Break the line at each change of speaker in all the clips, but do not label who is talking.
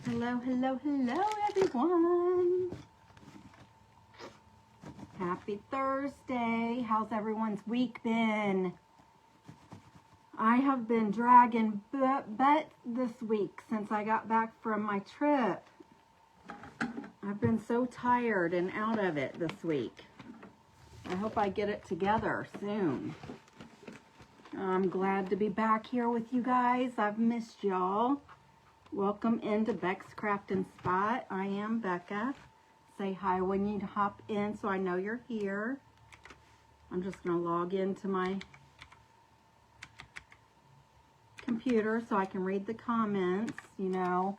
Hello, hello, hello, everyone. Happy Thursday. How's everyone's week been? I have been dragging butt this week since I got back from my trip. I've been so tired and out of it this week. I hope I get it together soon. I'm glad to be back here with you guys. I've missed y'all. Welcome into Beck's Craft and Spot. I am Becca. Say hi when you hop in so I know you're here. I'm just going to log into my computer so I can read the comments, you know,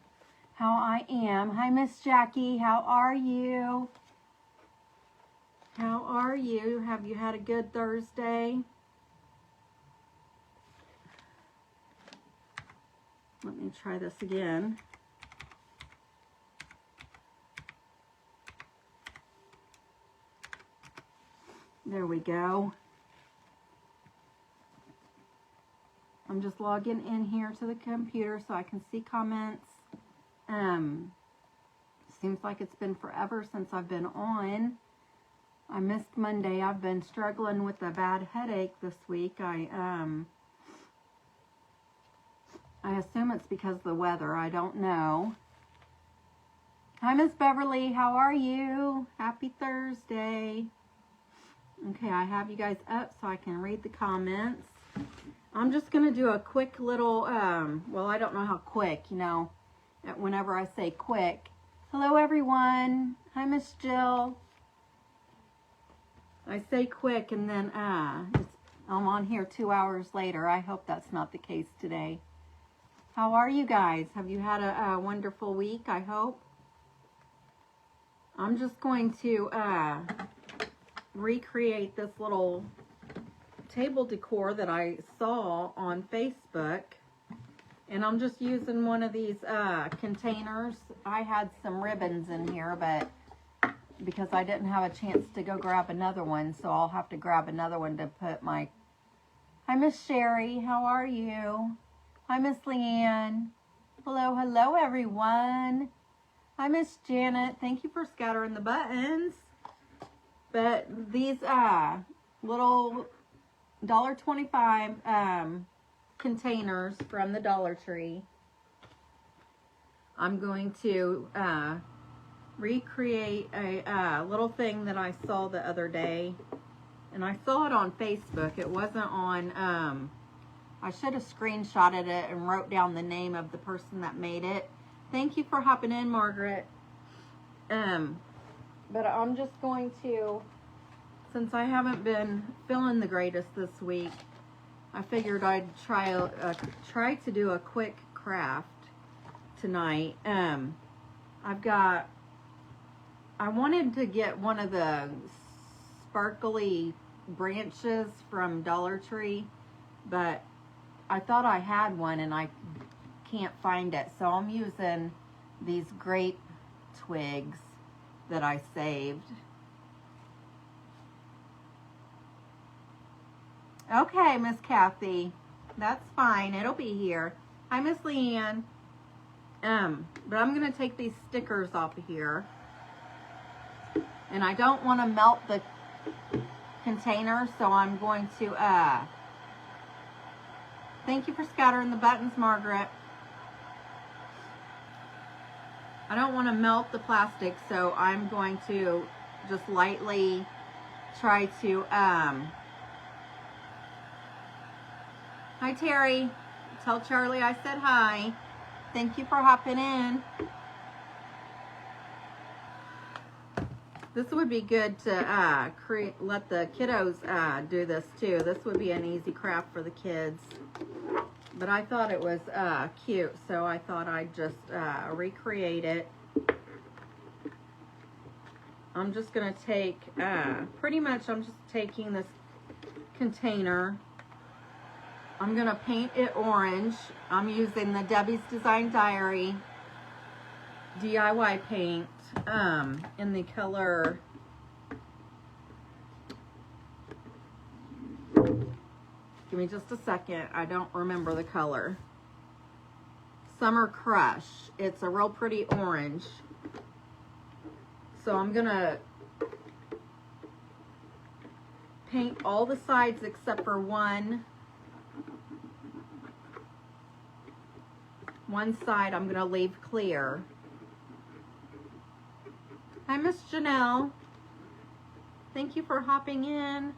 how I am. Hi, Miss Jackie. How are you? How are you? Have you had a good Thursday? Let me try this again. There we go. I'm just logging in here to the computer so I can see comments. Seems like it's been forever since I've been on. I missed Monday. I've been struggling with a bad headache this week. I assume it's because of the weather. I don't know. Hi, Miss Beverly. How are you? Happy Thursday. Okay, I have you guys up so I can read the comments. I'm just going to do a quick little, well, I don't know how quick, you know, whenever I say quick. Hello, everyone. Hi, Miss Jill. I say quick and then I'm on here 2 hours later. I hope that's not the case today. How are you guys? Have you had a wonderful week, I hope? I'm just going to recreate this little table decor that I saw on Facebook. And I'm just using one of these containers. I had some ribbons in here, but because I didn't have a chance to go grab another one, so I'll have to grab another one to put my... Hi, Miss Sherry. How are you? Hi, Miss Leanne. Hello, hello, everyone. Hi, Miss Janet. Thank you for scattering the buttons. But these little $1.25 containers from the Dollar Tree, I'm going to recreate a little thing that I saw the other day. And I saw it on Facebook. It wasn't on... I should have screenshotted it and wrote down the name of the person that made it. Thank you for hopping in, Margaret. But I'm just going to, since I haven't been feeling the greatest this week, I figured I'd try to do a quick craft tonight. I wanted to get one of the sparkly branches from Dollar Tree, but I thought I had one and I can't find it. So I'm using these grape twigs that I saved. Okay, Miss Kathy. That's fine. It'll be here. Hi, Miss Leanne. But I'm going to take these stickers off of here. And I don't want to melt the container, so I'm going to... Thank you for scattering the buttons, Margaret. I don't want to melt the plastic, so I'm going to just lightly try to... Hi, Terry. Tell Charlie I said hi. Thank you for hopping in. This would be good to let the kiddos do this too. This would be an easy craft for the kids. But I thought it was cute, so I thought I'd just recreate it. I'm just going to take, pretty much I'm just taking this container. I'm going to paint it orange. I'm using the Debbie's Design Diary DIY paint in the color... Give me just a second. I don't remember the color. Summer Crush. It's a real pretty orange. So I'm gonna paint all the sides except for one. One side I'm gonna leave clear. Hi, Miss Janelle. Thank you for hopping in.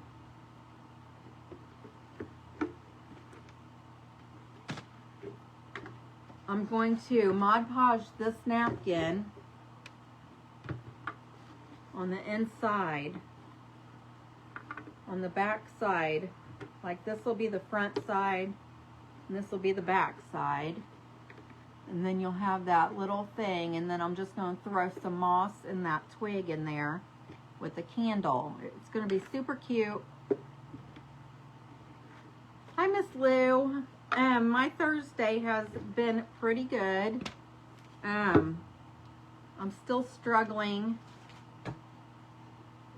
I'm going to Mod Podge this napkin on the inside, on the back side. Like this will be the front side, and this will be the back side. And then you'll have that little thing, and then I'm just going to throw some moss and that twig in there with a candle. It's going to be super cute. Hi, Miss Lou. My Thursday has been pretty good. I'm still struggling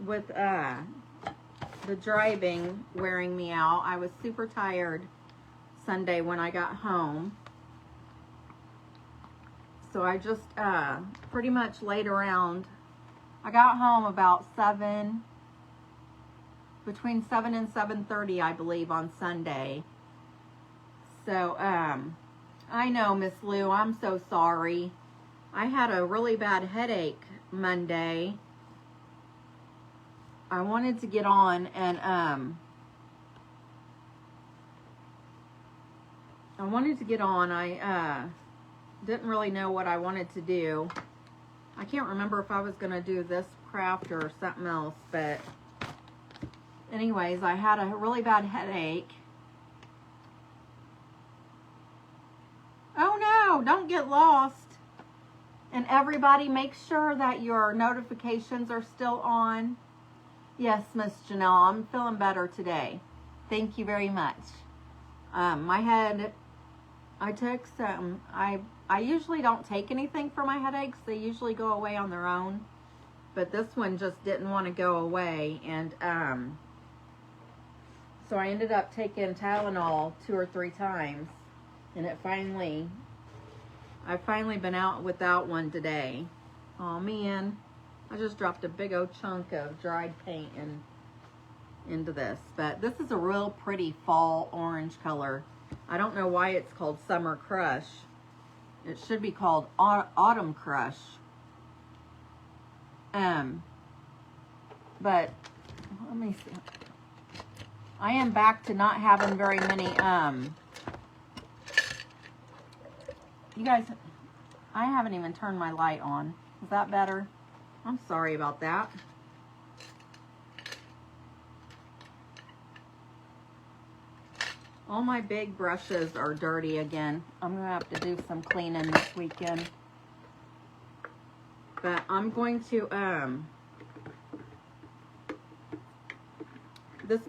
with the driving wearing me out. I was super tired Sunday when I got home. So I just pretty much laid around. I got home about between 7 and 7:30, I believe, on Sunday. So, I know, Miss Lou, I'm so sorry. I had a really bad headache Monday. I wanted to get on and, I didn't really know what I wanted to do. I can't remember if I was going to do this craft or something else, but anyways, I had a really bad headache. Oh no, don't get lost. And everybody, make sure that your notifications are still on. Yes, Miss Janelle, I'm feeling better today. Thank you very much. My head, I took some, I usually don't take anything for my headaches. They usually go away on their own. But this one just didn't want to go away. And so I ended up taking Tylenol 2 or 3 times. And I've finally been out without one today. Oh man, I just dropped a big old chunk of dried paint into this. But this is a real pretty fall orange color. I don't know why it's called Summer Crush. It should be called Autumn Crush. But let me see. I am back to not having very many, you guys, I haven't even turned my light on. Is that better? I'm sorry about that. All my big brushes are dirty again. I'm going to have to do some cleaning this weekend. But I'm going to, this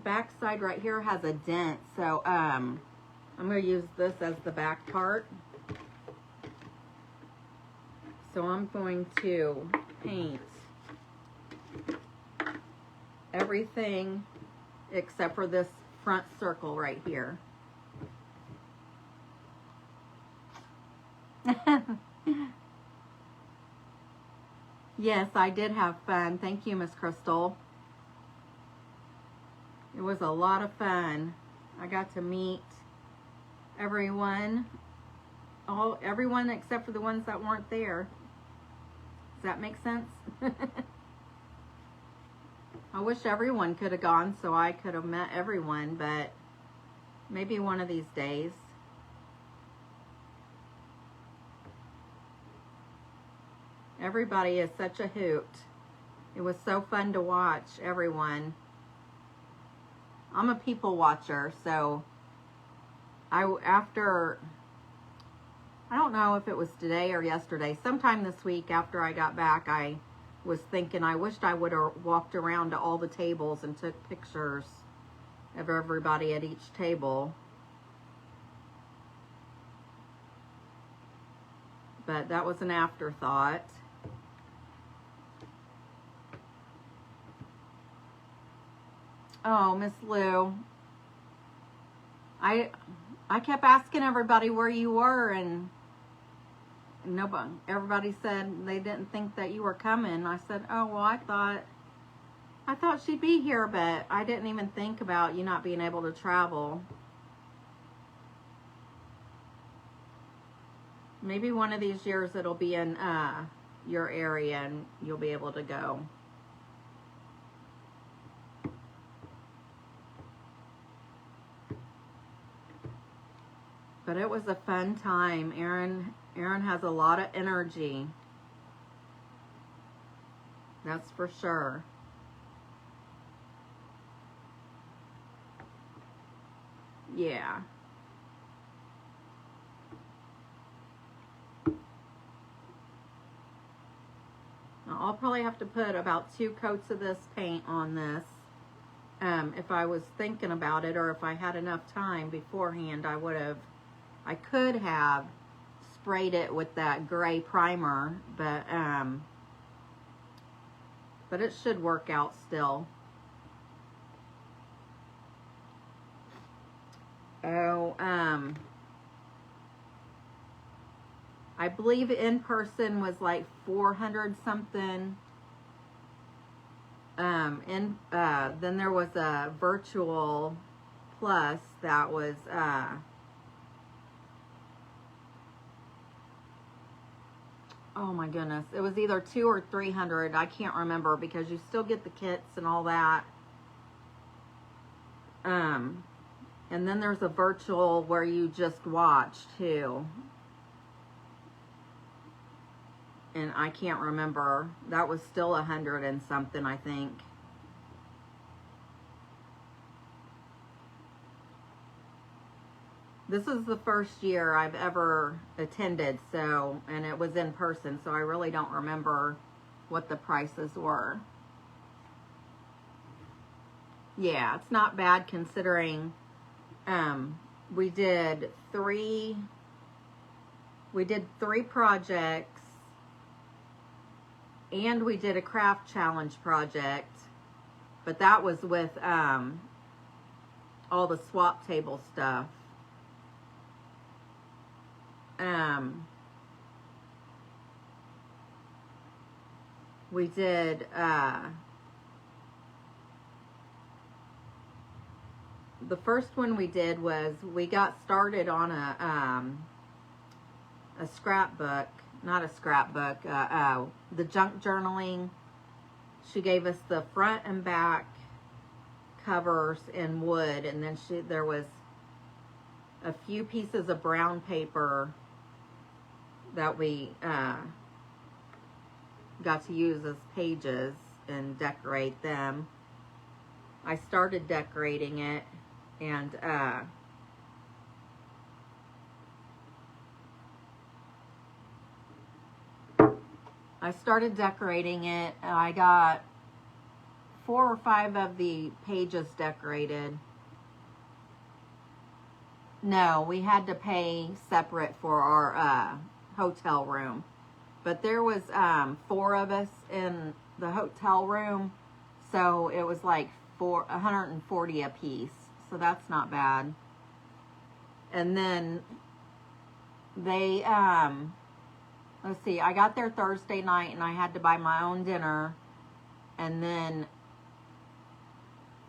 back side right here has a dent. So, I'm going to use this as the back part. So I'm going to paint everything except for this front circle right here. Yes, I did have fun. Thank you, Miss Crystal. It was a lot of fun. I got to meet everyone. Everyone except for the ones that weren't there. Does that make sense? I wish everyone could have gone so I could have met everyone, but maybe one of these days. Everybody is such a hoot. It was so fun to watch everyone. I'm a people watcher, so I don't know if it was today or yesterday, sometime this week after I got back, I was thinking I wished I would have walked around to all the tables and took pictures of everybody at each table. But that was an afterthought. Oh, Miss Lou, I I kept asking everybody where you were, and everybody said they didn't think that you were coming. I said, oh, well, I thought she'd be here, but I didn't even think about you not being able to travel. Maybe one of these years it'll be in your area and you'll be able to go. But it was a fun time. Erin has a lot of energy. That's for sure. Yeah. I'll probably have to put about 2 coats of this paint on this. If I was thinking about it, or if I had enough time beforehand, I could have sprayed it with that gray primer, but it should work out still. Oh, I believe in person was like 400 something. Then there was a virtual plus that was oh my goodness, it was either 200 or 300. I can't remember, because you still get the kits and all that. And then there's a virtual where you just watch too. And I can't remember. That was still 100 and something, I think. This is the first year I've ever attended, and it was in person, so I really don't remember what the prices were. Yeah, it's not bad considering we did three projects, and we did a craft challenge project, but that was with all the swap table stuff. We did the first one we did was, we got started on a scrapbook, not a scrapbook, the junk journaling. She gave us the front and back covers in wood, and then there was a few pieces of brown paper that we got to use as pages and decorate them. I started decorating it, and I got 4 or 5 of the pages decorated. No, we had to pay separate for our hotel room. But there was 4 of us in the hotel room, so it was like $140 a piece. So that's not bad. And then they, let's see, I got there Thursday night and I had to buy my own dinner. And then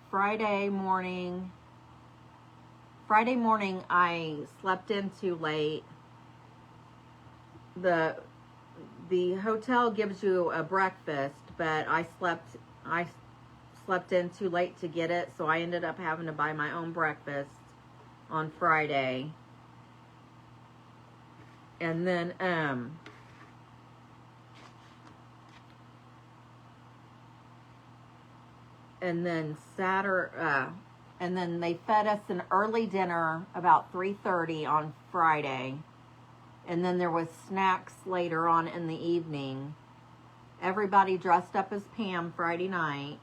Friday morning I slept in too late. The hotel gives you a breakfast, but I slept in too late to get it, so I ended up having to buy my own breakfast on Friday. And then Saturday, and then they fed us an early dinner about 3:30 on Friday. And then there was snacks later on in the evening. Everybody dressed up as Pam Friday night.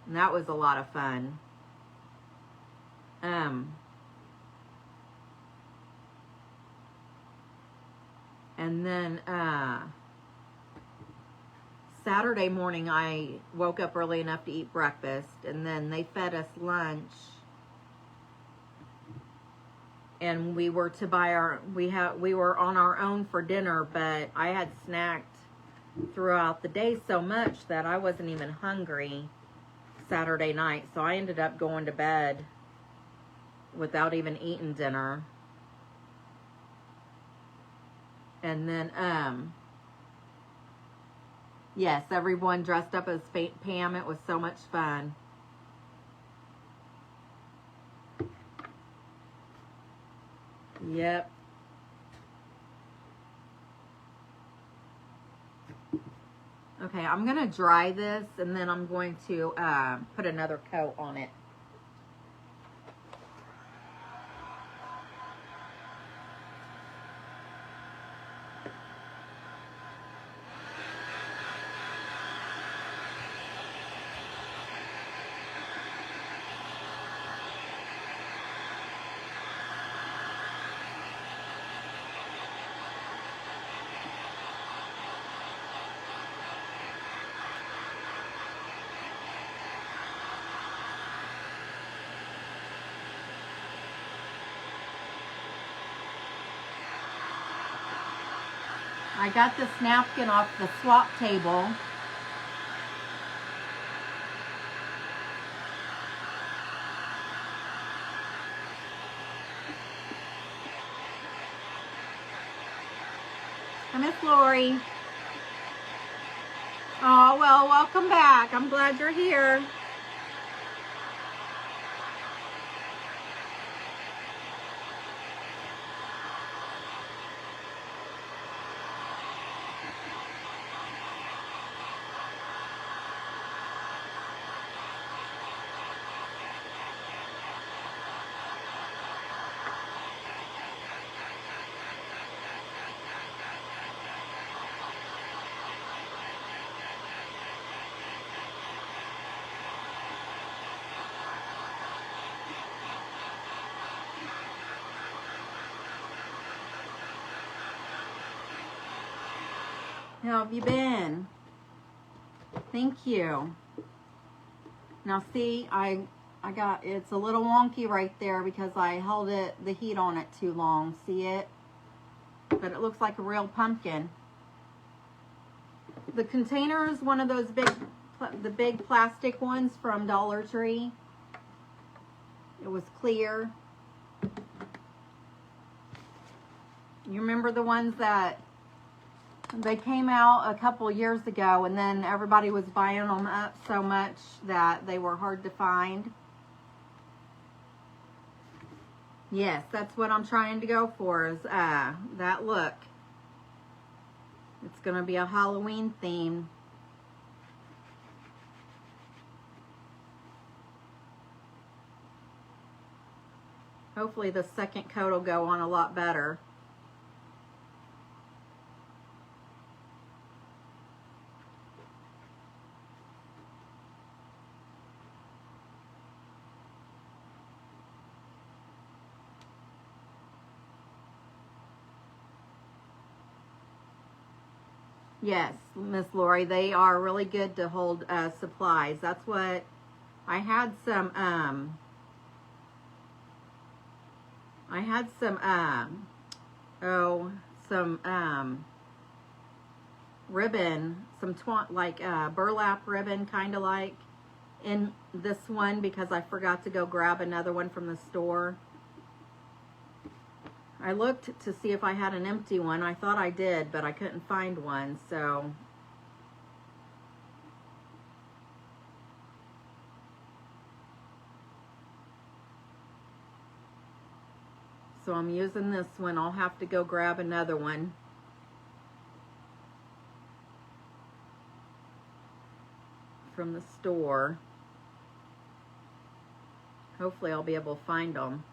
And that was a lot of fun. And then Saturday morning I woke up early enough to eat breakfast. And then they fed us lunch
and we were to buy we were on our own for dinner, but I had snacked throughout the day so much that I wasn't even hungry Saturday night, so I ended up going to bed without even eating dinner. And then yes, everyone dressed up as Pam. It was so much fun. Yep. Okay, I'm going to dry this, and then I'm going to put another coat on it. I got this napkin off the swap table. Hi, Miss Lori. Oh, well, welcome back. I'm glad you're here. How have you been? Thank you. Now see, I got, it's a little wonky right there because I held the heat on it too long. See it? But it looks like a real pumpkin. The container is one of those the big plastic ones from Dollar Tree. It was clear. You remember the ones that they came out a couple years ago, and then everybody was buying them up so much that they were hard to find? Yes, that's what I'm trying to go for, is that look. It's going to be a Halloween theme. Hopefully the second coat will go on a lot better. Yes, Miss Lori, they are really good to hold supplies. That's what I had some ribbon, some burlap ribbon, kind of like, in this one because I forgot to go grab another one from the store. I looked to see if I had an empty one. I thought I did, but I couldn't find one, so I'm using this one. I'll have to go grab another one from the store. Hopefully I'll be able to find them.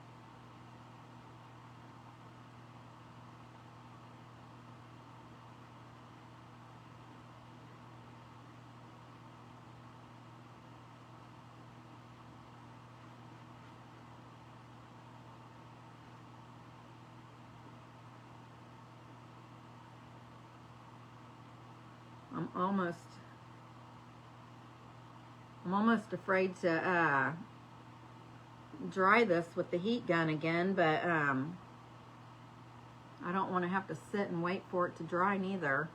I'm almost afraid to dry this with the heat gun again, but I don't want to have to sit and wait for it to dry neither.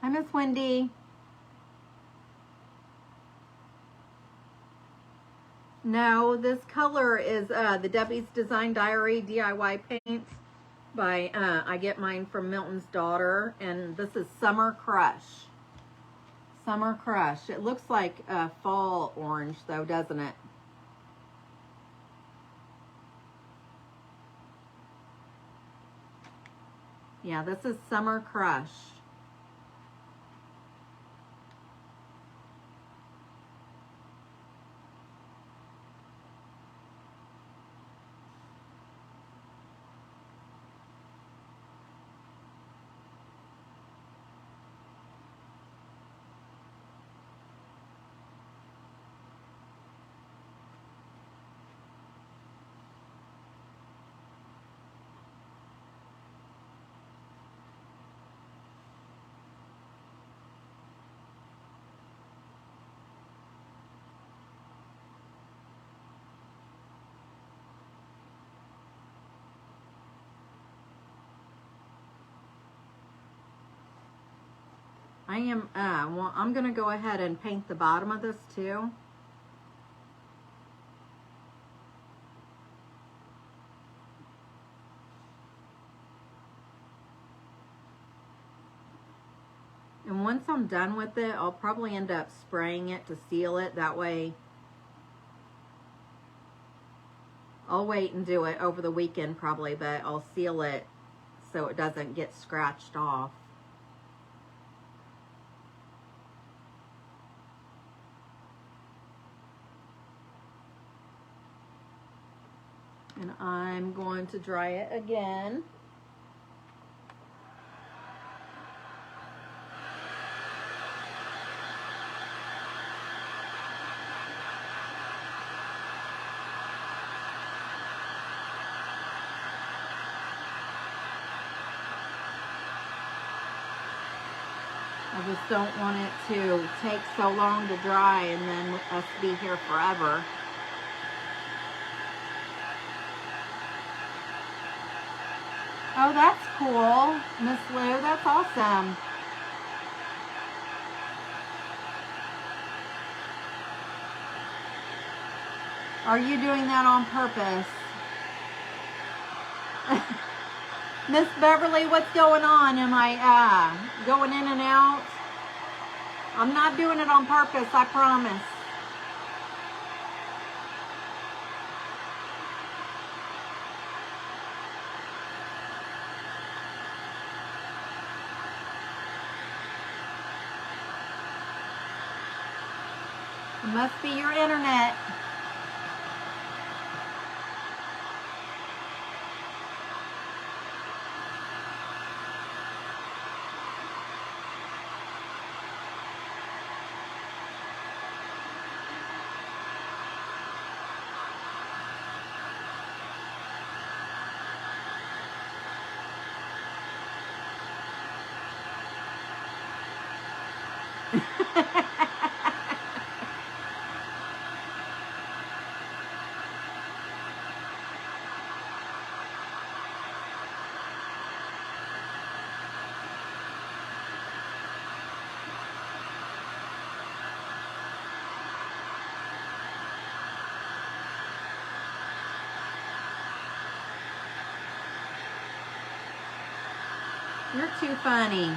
Hi, Miss Wendy. No, this color is the Debbie's Design Diary DIY paints by, I get mine from Milton's daughter, and this is Summer Crush. Summer Crush. It looks like a fall orange though, doesn't it? Yeah, this is Summer Crush. Well, I'm gonna go ahead and paint the bottom of this too. And once I'm done with it, I'll probably end up spraying it to seal it. That way, I'll wait and do it over the weekend probably, but I'll seal it so it doesn't get scratched off. And I'm going to dry it again. I just don't want it to take so long to dry and then us be here forever. Oh, that's cool, Miss Lou. That's awesome. Are you doing that on purpose? Miss Beverly, what's going on? Am I going in and out? I'm not doing it on purpose, I promise. It must be your internet. You're too funny.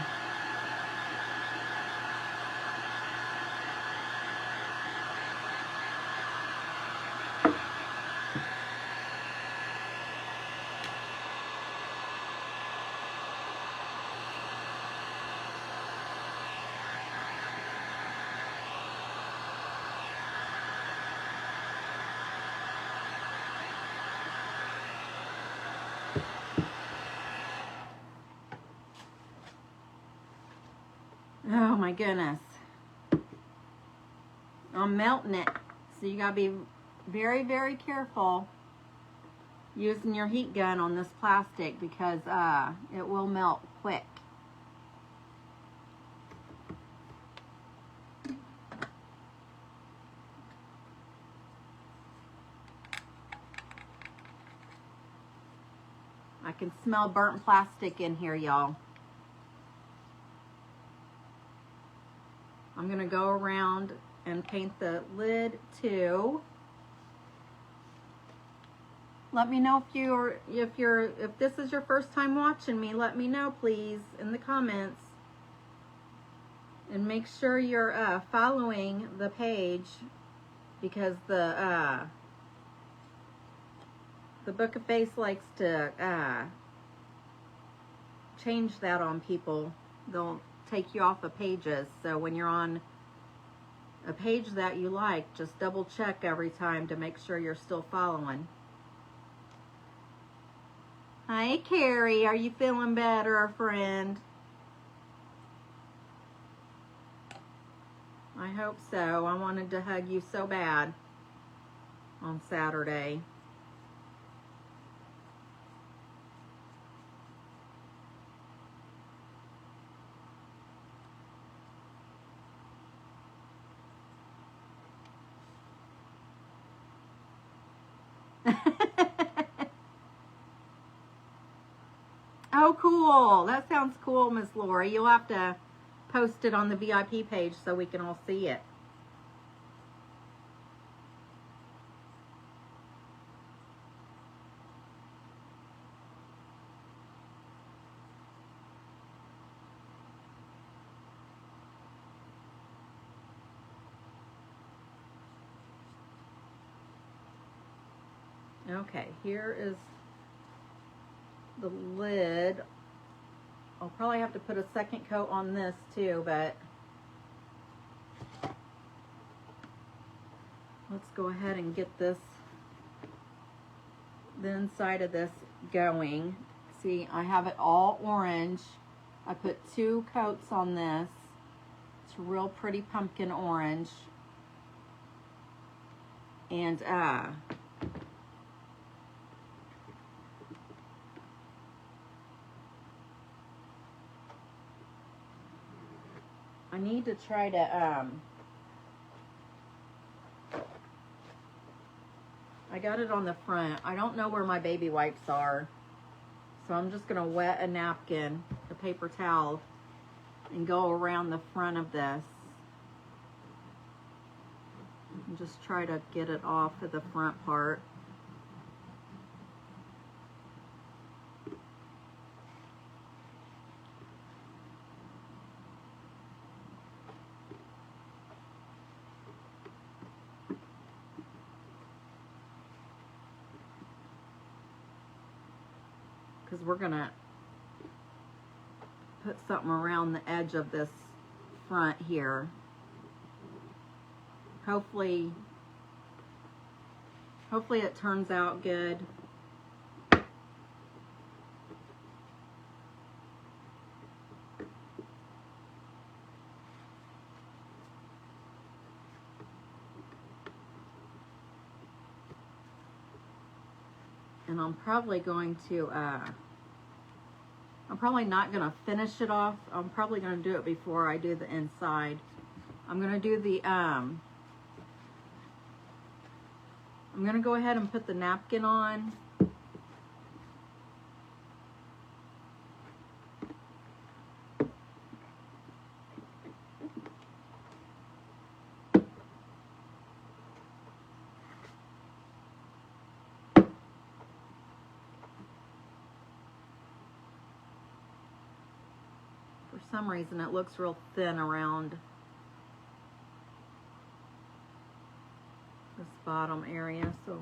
Oh my goodness. I'm melting it. So you gotta be very, very careful using your heat gun on this plastic because it will melt quick. I can smell burnt plastic in here, y'all. I'm gonna go around and paint the lid too. Let me know if this is your first time watching me. Let me know, please, in the comments. And make sure you're following the page, because the Book of Face likes to change that on people. They'll take you off of pages. So when you're on a page that you like, just double check every time to make sure you're still following. Hi, Carrie. Are you feeling better, friend? I hope so. I wanted to hug you so bad on Saturday. Oh, cool. That sounds cool, Miss Lori. You'll have to post it on the VIP page so we can all see it. Okay, here is the lid. I'll probably have to put a second coat on this too, but let's go ahead and get the inside of this going. See, I have it all orange. I put 2 coats on this. It's real pretty pumpkin orange. And I need to try to, I got it on the front. I don't know where my baby wipes are. So I'm just gonna wet a napkin, a paper towel, and go around the front of this. And just try to get it off of the front part. Because we're gonna put something around the edge of this front here. Hopefully it turns out good. And I'm probably going to, I'm probably not going to finish it off. I'm probably going to do it before I do the inside. I'm going to do the, I'm going to go ahead and put the napkin on. For some reason it looks real thin around this bottom area, so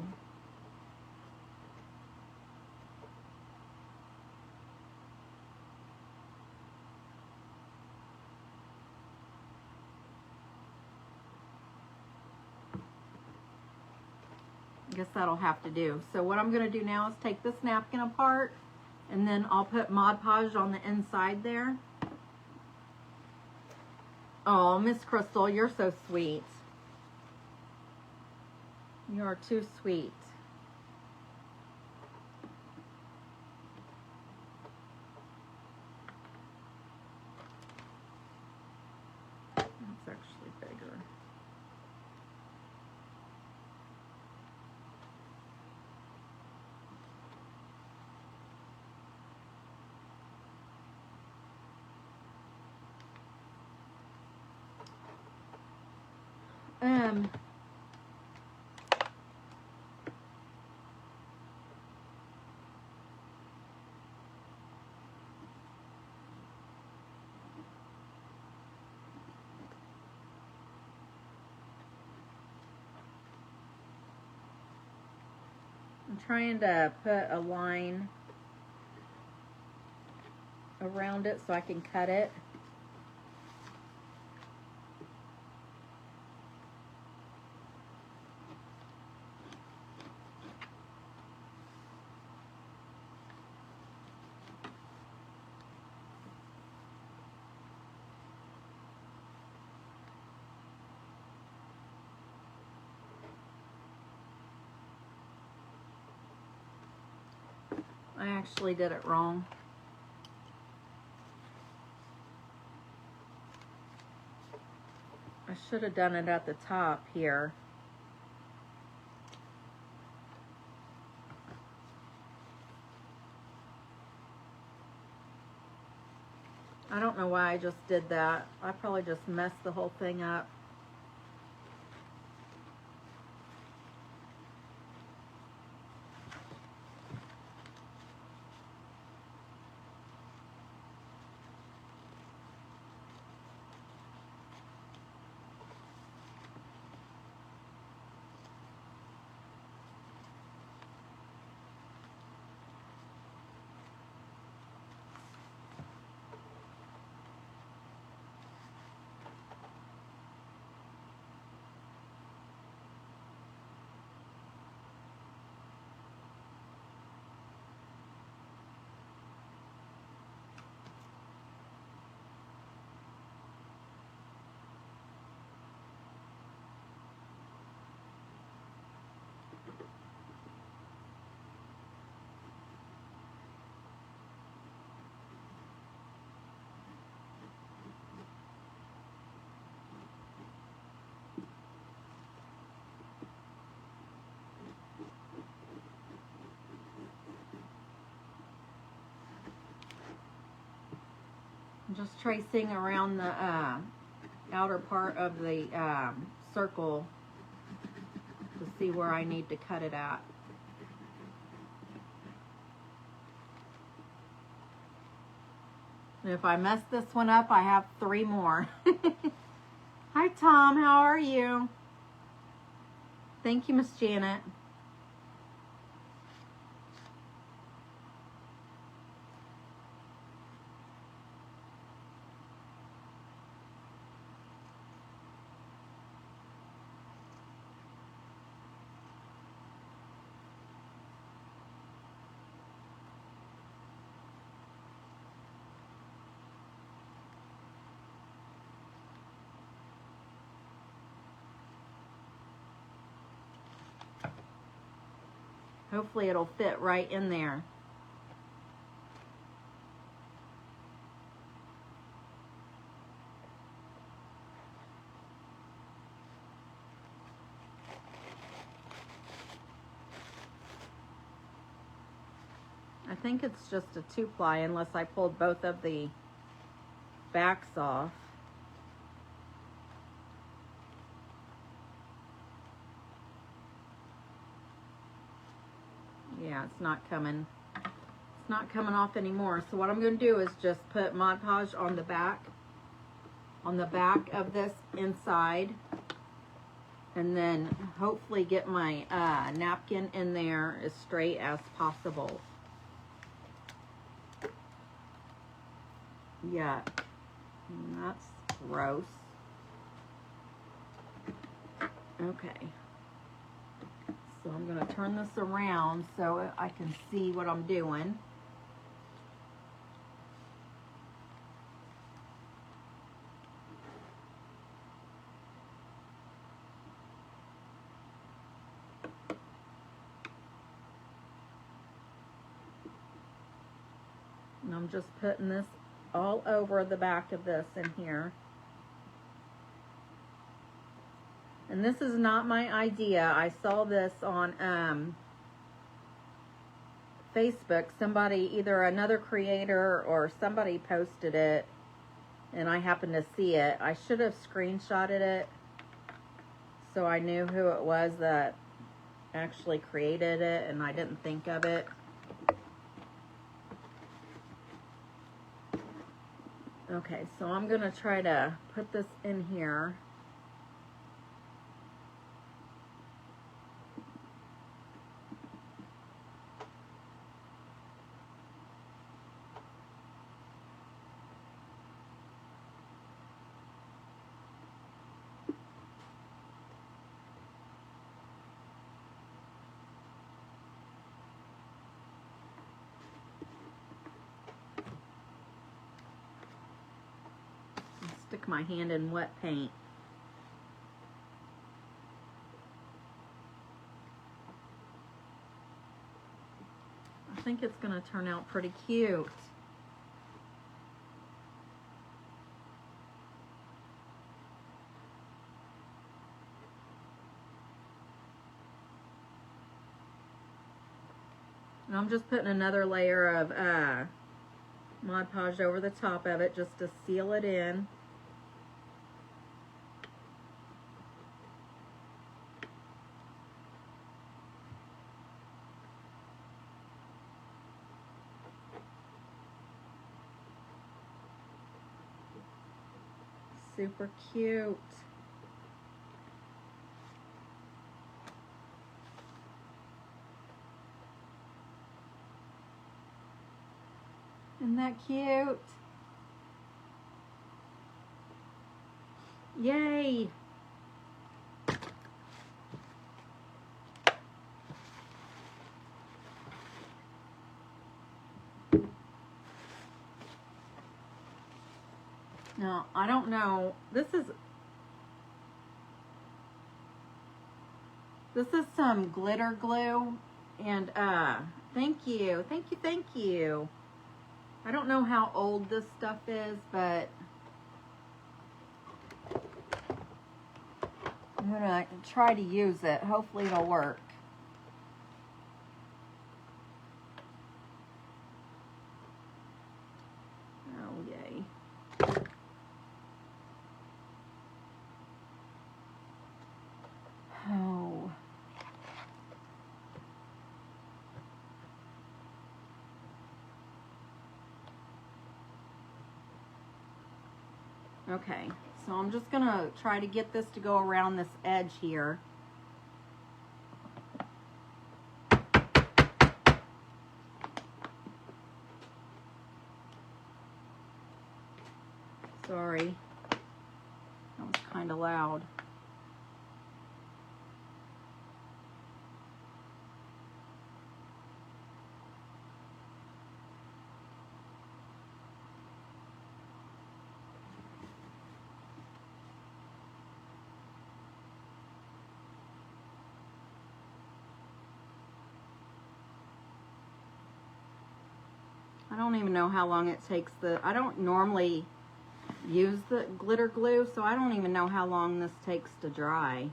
I guess that'll have to do. So what I'm going to do now is take this napkin apart, and then I'll put Mod Podge on the inside there. Oh, Miss Crystal, you're so sweet. You are too sweet. That's actually bigger. I'm trying to put a line around it so I can cut it. I actually did it wrong. I should have done it at the top here. I don't know why I just did that. I probably just messed the whole thing up. I'm just tracing around the outer part of the circle to see where I need to cut it at. And if I mess this one up, I have 3 more. Hi, Tom. How are you? Thank you, Miss Janet. Hopefully it'll fit right in there. I think it's just a 2-ply unless I pulled both of the backs off. Yeah, it's not coming off anymore. So what I'm going to do is just put Mod Podge on the back of this inside, and then hopefully get my napkin in there as straight as possible. Yeah, that's gross. Okay. So I'm going to turn this around so I can see what I'm doing. And I'm just putting this all over the back of this in here. And this is not my idea. I saw this on Facebook. Somebody, either another creator or somebody posted it, and I happened to see it. I should have screenshotted it, so I knew who it was that actually created it and I didn't think of it. Okay, so I'm going to try to put this in here. Stick my hand in wet paint. I think it's going to turn out pretty cute. And I'm just putting another layer of Mod Podge over the top of it just to seal it in. Super cute. Isn't that cute? Yay! Now, I don't know, this is some glitter glue, and thank you. I don't know how old this stuff is, but I'm gonna try to use it. Hopefully it'll work. Oh, yay. Oh. Okay, so I'm just gonna try to get this to go around this edge here. Sorry, that was kind of loud. I don't even know how long it takes I don't normally use the glitter glue, so I don't even know how long this takes to dry.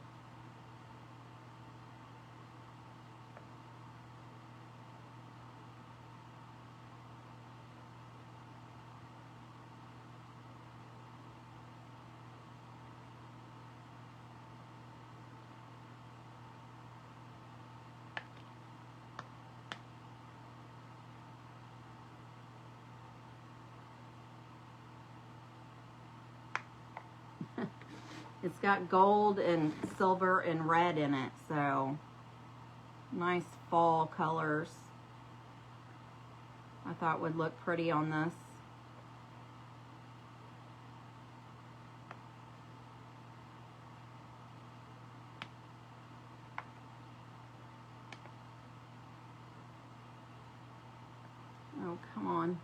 It's got gold and silver and red in it, so nice fall colors. I thought would look pretty on this. Oh, come on.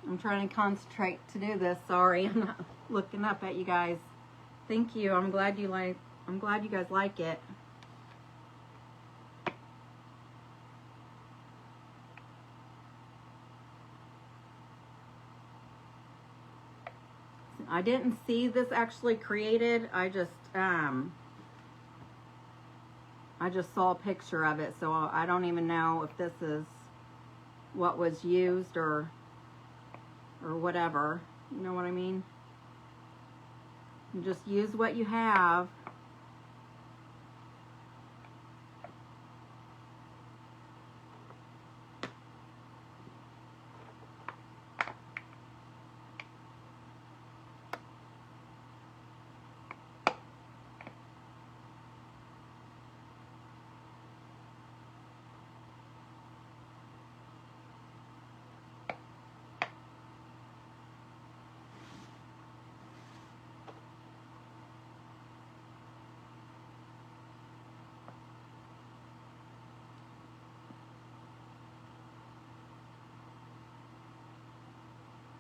I'm trying to concentrate to do this. Sorry, I'm not looking up at you guys. Thank you. I'm glad you guys like it. I didn't see this actually created. I just saw a picture of it, so I don't even know if this is what was used or whatever. You know what I mean? You just use what you have.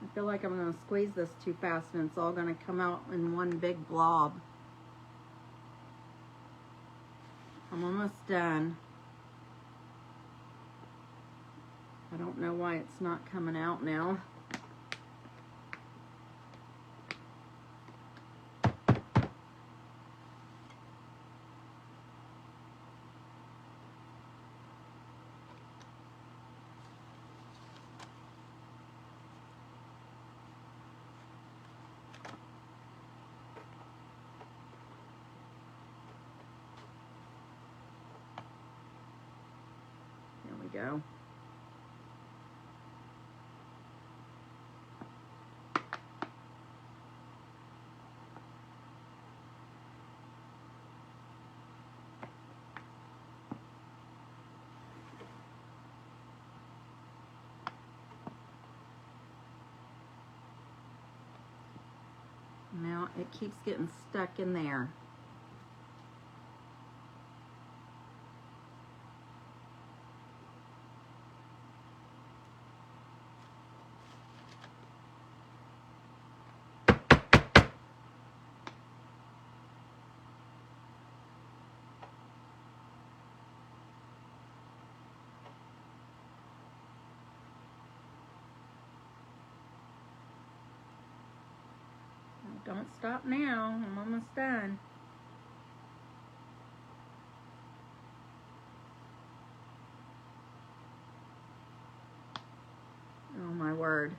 I feel like I'm going to squeeze this too fast and it's all going to come out in one big blob. I'm almost done. I don't know why it's not coming out now. Go. Now it keeps getting stuck in there. Don't stop now. I'm almost done. Oh my word.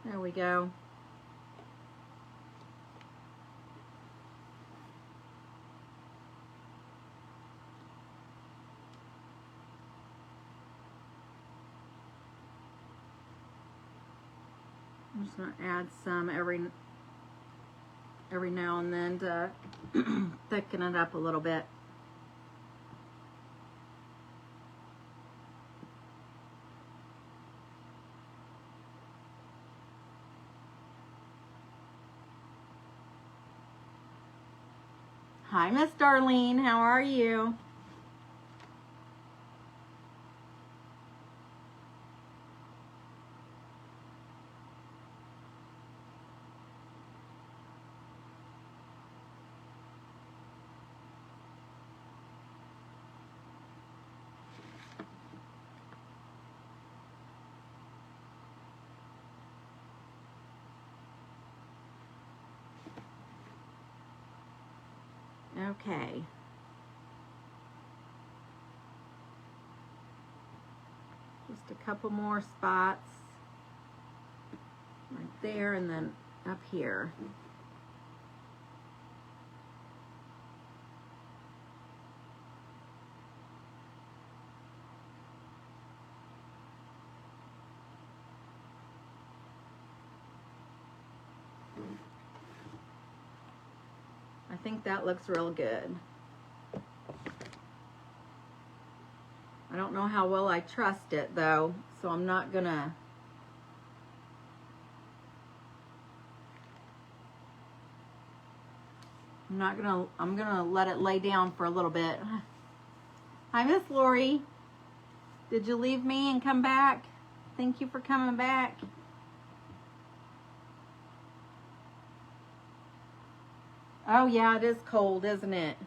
There we go. I'm just going to add some every now and then to thicken it up a little bit. Hi, Miss Darlene. How are you? Okay. Just a couple more spots right there and then up here. I think that looks real good. I don't know how well I trust it though, so I'm gonna let it lay down for a little bit. Hi, Miss Lori. Did you leave me and come back? Thank you for coming back. Oh yeah, it is cold, isn't it?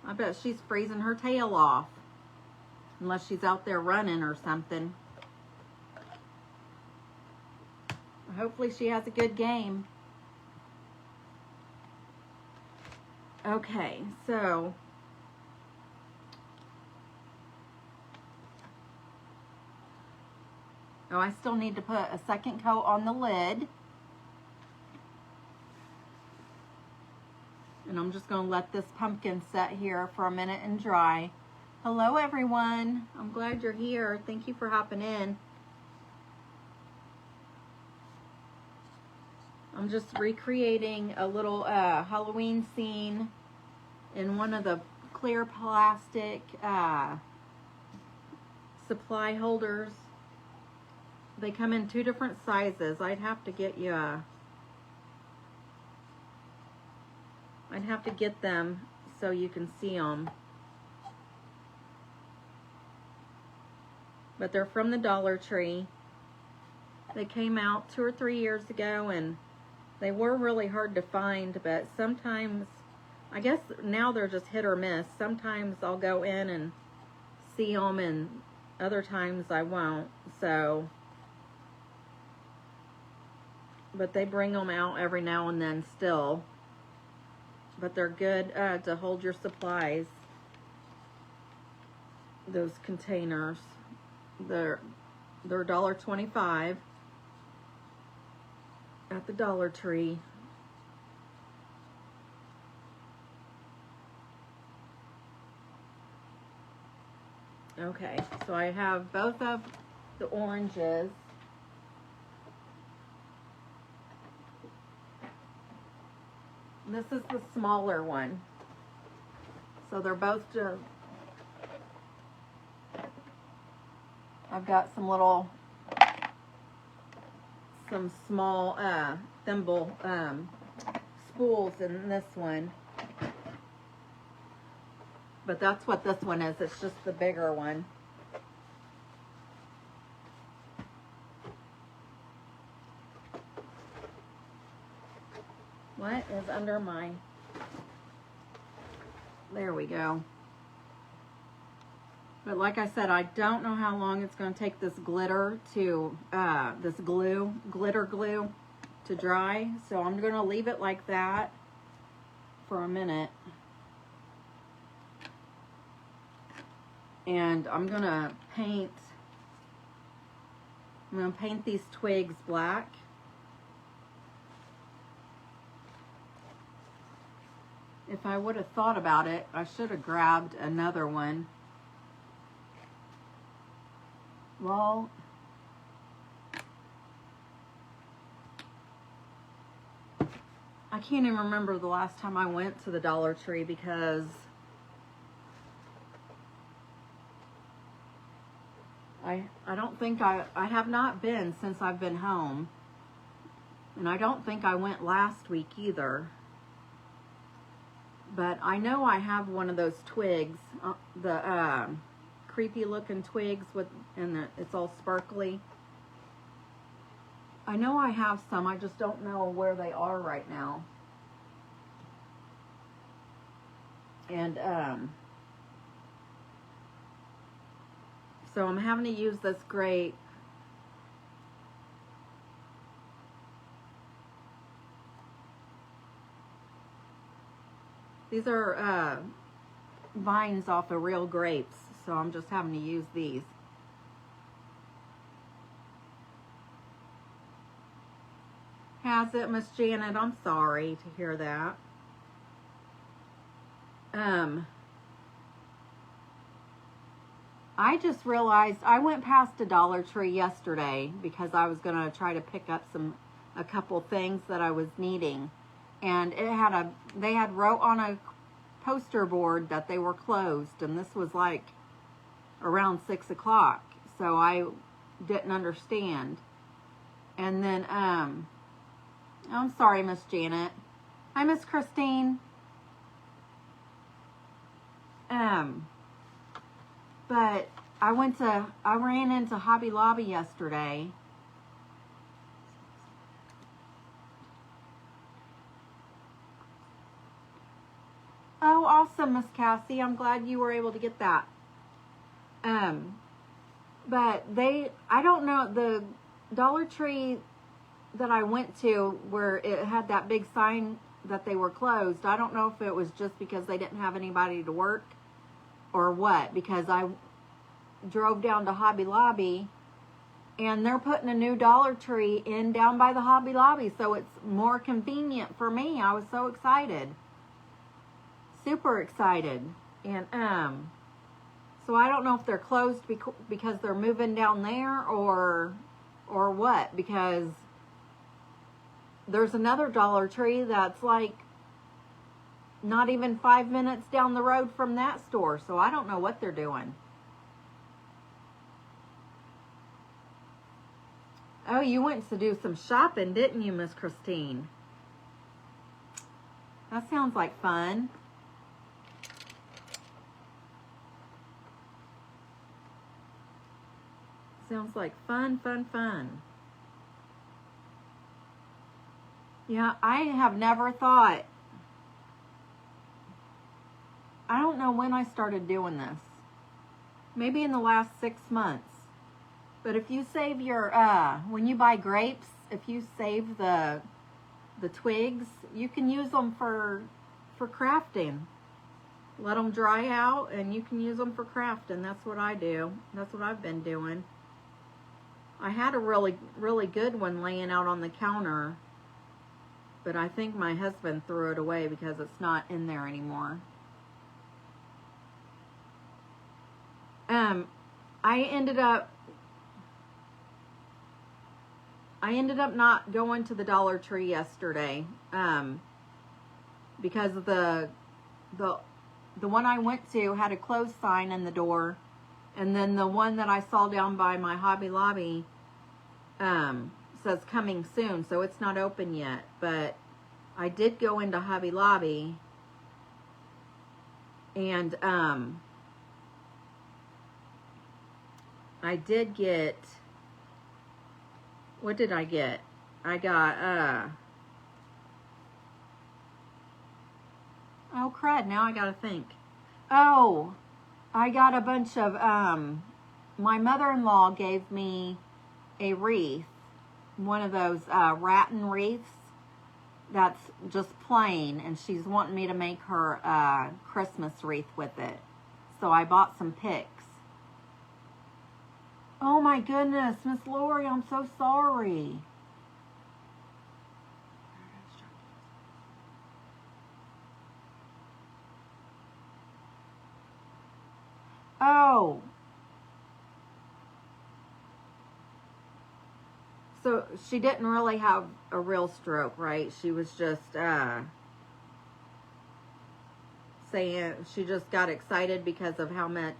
I bet she's freezing her tail off. Unless she's out there running or something. Hopefully she has a good game. Okay, so oh, I still need to put a second coat on the lid. And I'm just going to let this pumpkin set here for a minute and dry. Hello everyone. I'm glad you're here. Thank you for hopping in. I'm just recreating a little Halloween scene in one of the clear plastic supply holders. They come in 2 different sizes. I'd have to get you I'd have to get them so you can see them. But they're from the Dollar Tree. They came out 2 or 3 years ago, and they were really hard to find, but sometimes, I guess now they're just hit or miss. Sometimes I'll go in and see them, and other times I won't. So, but they bring them out every now and then still. But they're good to hold your supplies. Those containers, they're $1.25 at the Dollar Tree. Okay, so I have both of the oranges. This is the smaller one. So they're both just, I've got some small thimble spools in this one. But that's what this one is. It's just the bigger one. What is under my... There we go. But like I said, I don't know how long it's going to take this glitter to, this glitter glue to dry. So I'm going to leave it like that for a minute. And I'm going to paint these twigs black. If I would have thought about it, I should have grabbed another one. Well, I can't even remember the last time I went to the Dollar Tree because I don't think I have not been since I've been home. And I don't think I went last week either. But I know I have one of those twigs, the creepy looking twigs it's all sparkly. I know I have some, I just don't know where they are right now. And so I'm having to use this grate. These are vines off of real grapes, so I'm just having to use these. Has it, Miss Janet? I'm sorry to hear that. I just realized I went past a Dollar Tree yesterday because I was going to try to pick up a couple things that I was needing. And they had wrote on a poster board that they were closed, and this was like around 6 o'clock, so I didn't understand. And then, I'm sorry, Miss Janet. Hi, Miss Christine. But I ran into Hobby Lobby yesterday. Oh, awesome, Miss Cassie. I'm glad you were able to get that. But I don't know, the Dollar Tree that I went to where it had that big sign that they were closed, I don't know if it was just because they didn't have anybody to work or what, because I drove down to Hobby Lobby and they're putting a new Dollar Tree in down by the Hobby Lobby, so it's more convenient for me. I was so excited. Super excited. And so I don't know if they're closed because they're moving down there or what, because there's another Dollar Tree that's like not even 5 minutes down the road from that store, so I don't know what they're doing. Oh, you went to do some shopping, didn't you, Miss Christine? That sounds like fun. Sounds like fun, fun, fun. Yeah, I have never thought. I don't know when I started doing this. Maybe in the last 6 months. But if you save your, when you buy grapes, if you save the twigs, you can use them for crafting. Let them dry out and you can use them for crafting. That's what I do. That's what I've been doing. I had a really, really good one laying out on the counter, but I think my husband threw it away because it's not in there anymore. I ended up not going to the Dollar Tree yesterday, because the one I went to had a closed sign in the door, and then the one that I saw down by my Hobby Lobby says coming soon, so it's not open yet. But I did go into Hobby Lobby, and I did get, what did I get? I got, oh crud, now I gotta think. Oh, I got a bunch of, my mother-in-law gave me a wreath, one of those rattan wreaths that's just plain, and she's wanting me to make her a Christmas wreath with it. So I bought some picks. Oh my goodness, Miss Lori, I'm so sorry. Oh. So she didn't really have a real stroke, right? She was just saying she just got excited because of how much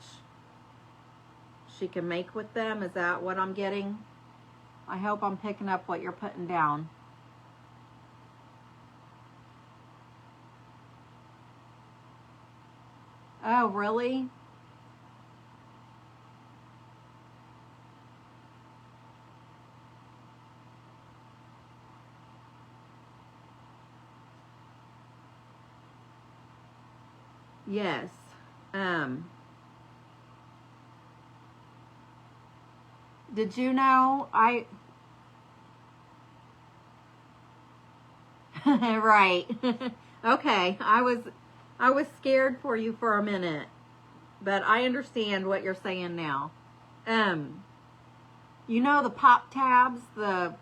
she can make with them. Is that what I'm getting? I hope I'm picking up what you're putting down. Oh, really? Yes. Did you know right. Okay. I was scared for you for a minute, but I understand what you're saying now. You know the pop tabs, the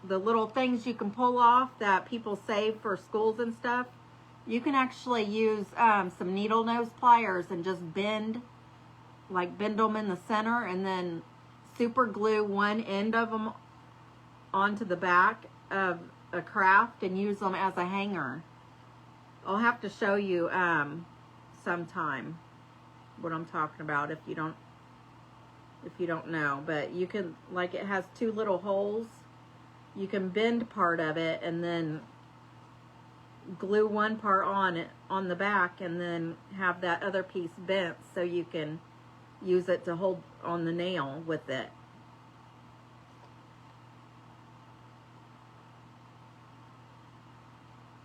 little things you can pull off that people save for schools and stuff? You can actually use some needle nose pliers and just bend them in the center, and then super glue one end of them onto the back of a craft and use them as a hanger. I'll have to show you sometime what I'm talking about if you don't know. But you can, like, it has two little holes. You can bend part of it and then glue one part on the back, and then have that other piece bent so you can use it to hold on the nail with it.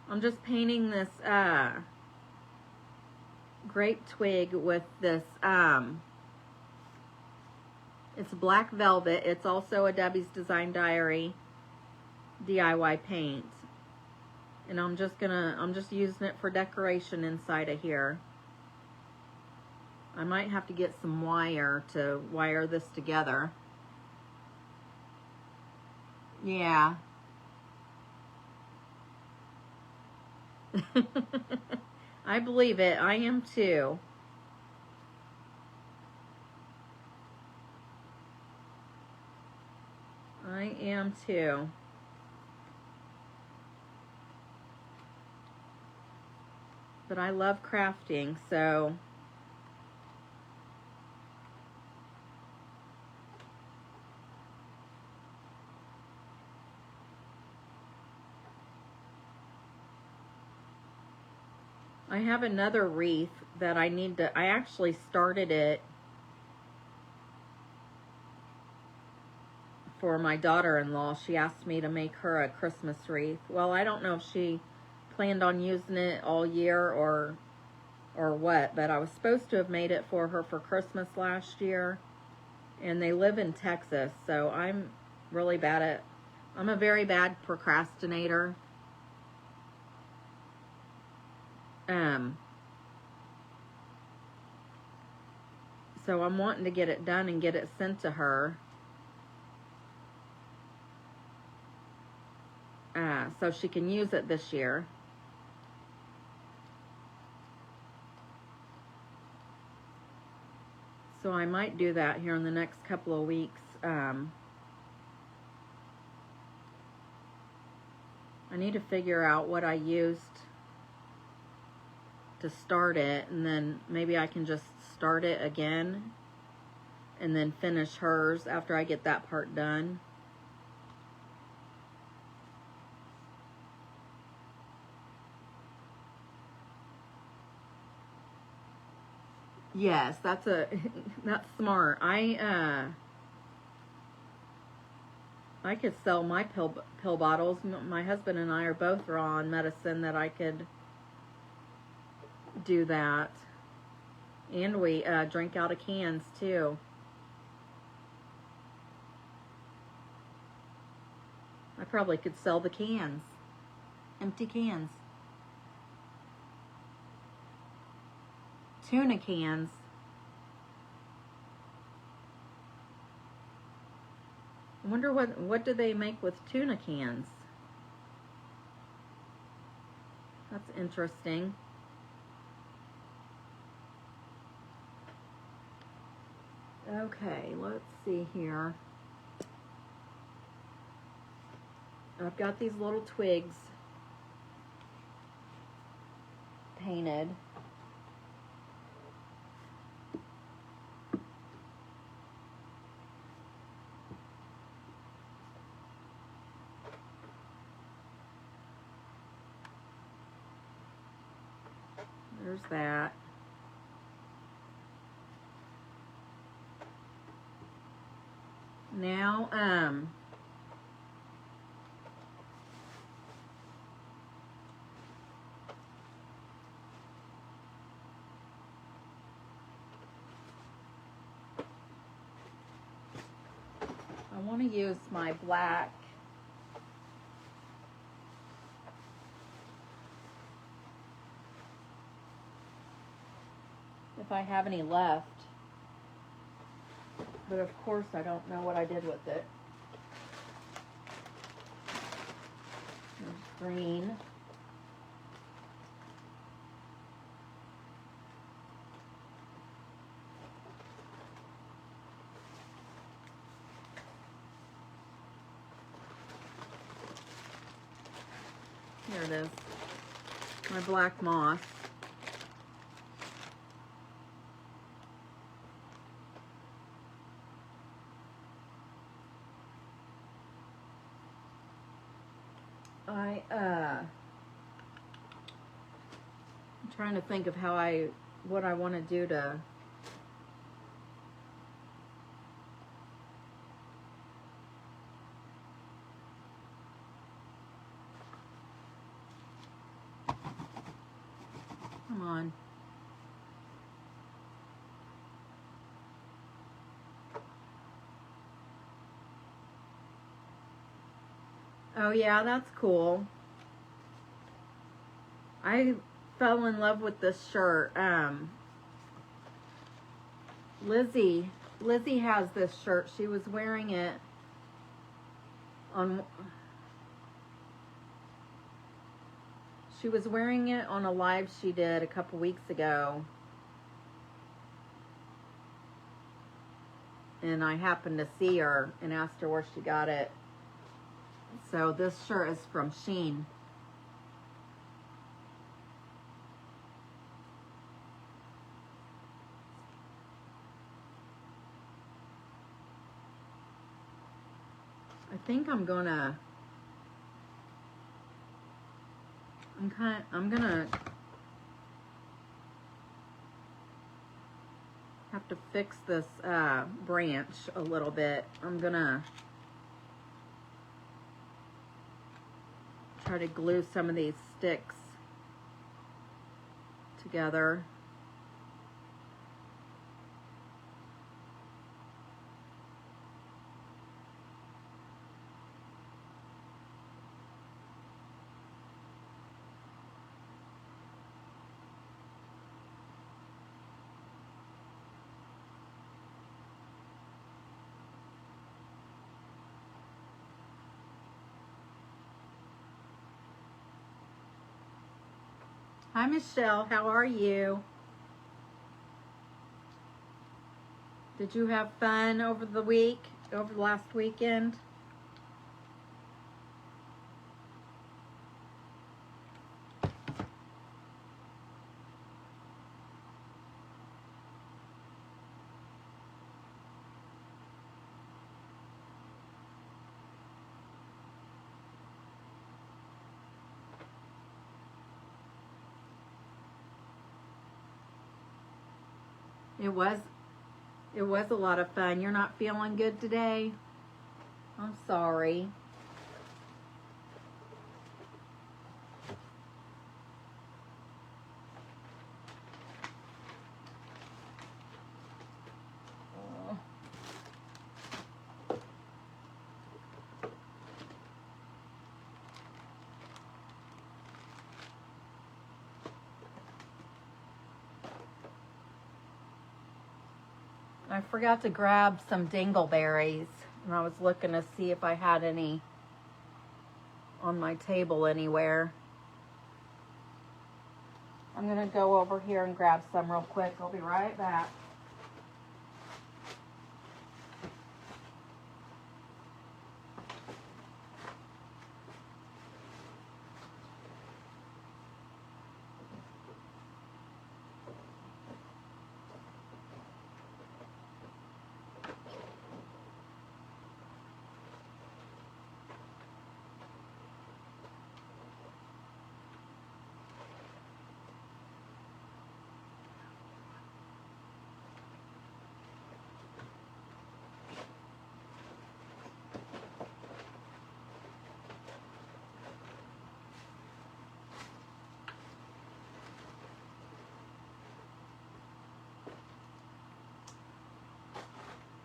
I'm just painting this grape twig with this, it's black velvet. It's also a Debbie's Design Diary DIY paint. And I'm just using it for decoration inside of here. I might have to get some wire to wire this together. Yeah. I believe it. I am too. I am too. But I love crafting, so I have another wreath that I need to, I actually started it for my daughter-in-law. She asked me to make her a Christmas wreath. Well, I don't know if she planned on using it all year or what, but I was supposed to have made it for her for Christmas last year. And they live in Texas, so I'm really bad at, I'm a very bad procrastinator. So I'm wanting to get it done and get it sent to her. So she can use it this year. So I might do that here in the next couple of weeks. I need to figure out what I used to start it, and then maybe I can just start it again and then finish hers after I get that part done. Yes, that's smart. I could sell my pill bottles. My husband and I are both raw on medicine that I could do that. And we drink out of cans too. I probably could sell the cans. Empty cans. Tuna cans. I wonder what do they make with tuna cans? That's interesting. Okay, let's see here. I've got these little twigs painted. There's that. Now, I want to use my black if I have any left. But of course I don't know what I did with it. There's green. Here it is. My black moss. I'm trying to think of what I want to do to Come on. Oh yeah, that's cool. I fell in love with this shirt. Lizzie has this shirt. She was wearing it on a live she did a couple weeks ago. And I happened to see her and asked her where she got it. So this shirt is from Shein. I think I'm gonna have to fix this branch a little bit. I'm gonna try to glue some of these sticks together. Hi Michelle, how are you? Did you have fun over the last weekend? It was a lot of fun. You're not feeling good today? I'm sorry. I forgot to grab some dingleberries, and I was looking to see if I had any on my table anywhere. I'm gonna go over here and grab some real quick. I'll be right back.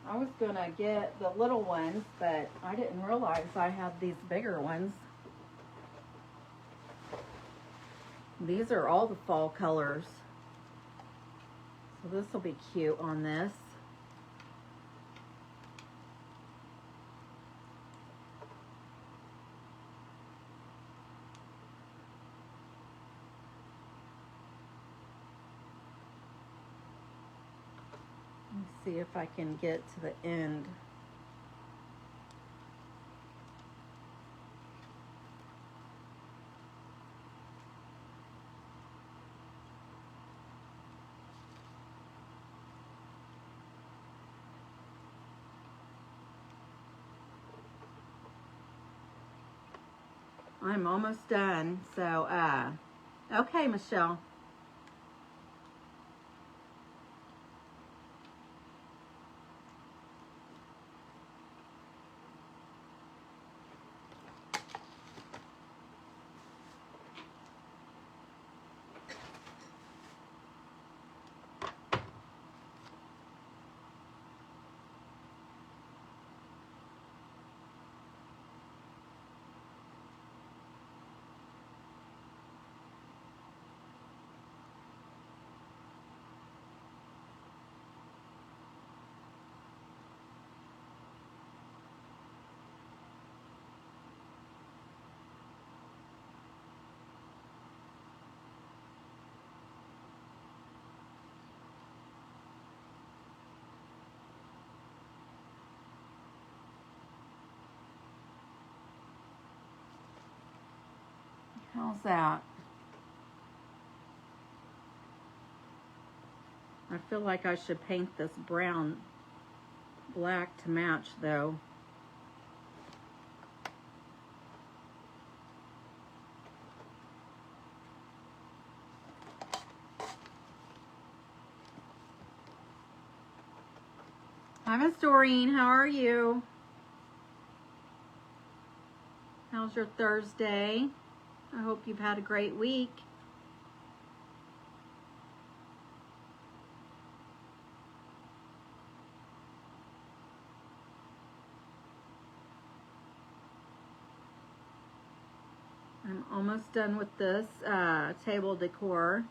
I was gonna get the little ones, but I didn't realize I had these bigger ones. These are all the fall colors. So this will be cute on this. See if I can get to the end. I'm almost done. So, okay, Michelle. How's that? I feel like I should paint this brown black to match though. Hi, Miss Doreen. How are you? How's your Thursday? I hope you've had a great week. I'm almost done with this table decor.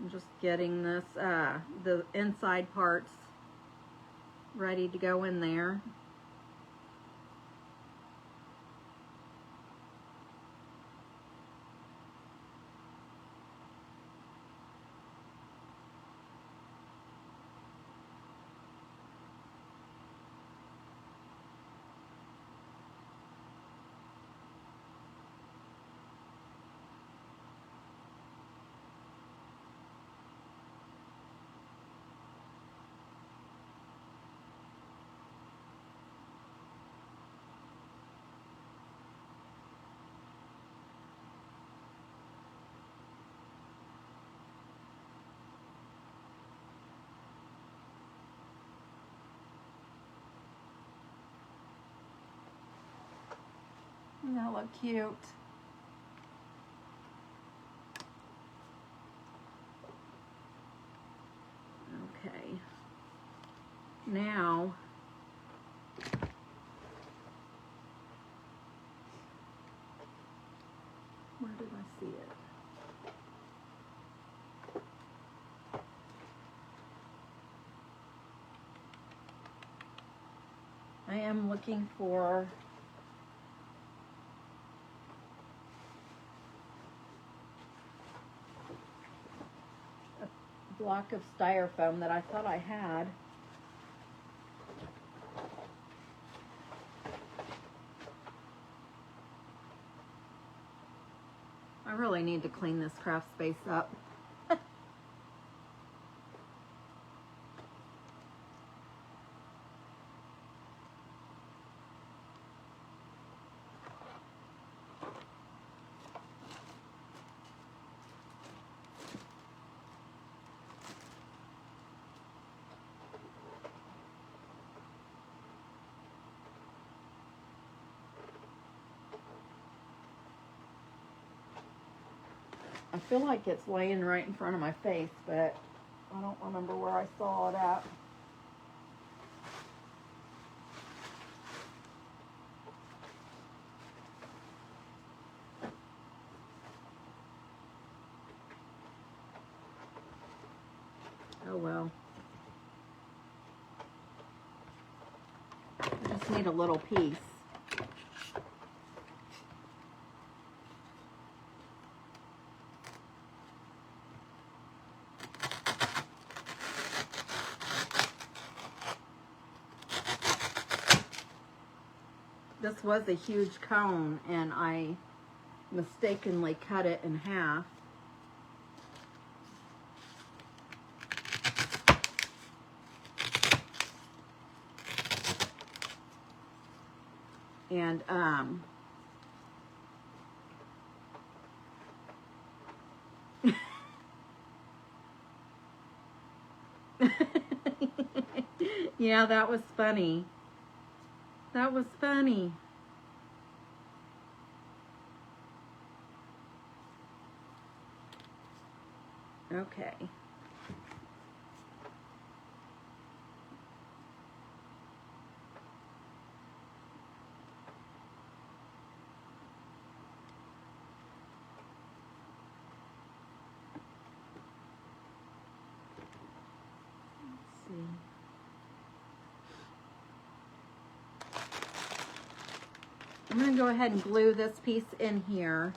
I'm just getting this, the inside parts ready to go in there. Doesn't that look cute? Okay. Now, where did I see it? I am looking for a block of styrofoam that I thought I had. I really need to clean this craft space up. I feel like it's laying right in front of my face, but I don't remember where I saw it at. Oh well. I just need a little piece. This was a huge cone and I mistakenly cut it in half. And yeah, that was funny. That was funny. Okay. Let's see. I'm going to go ahead and glue this piece in here.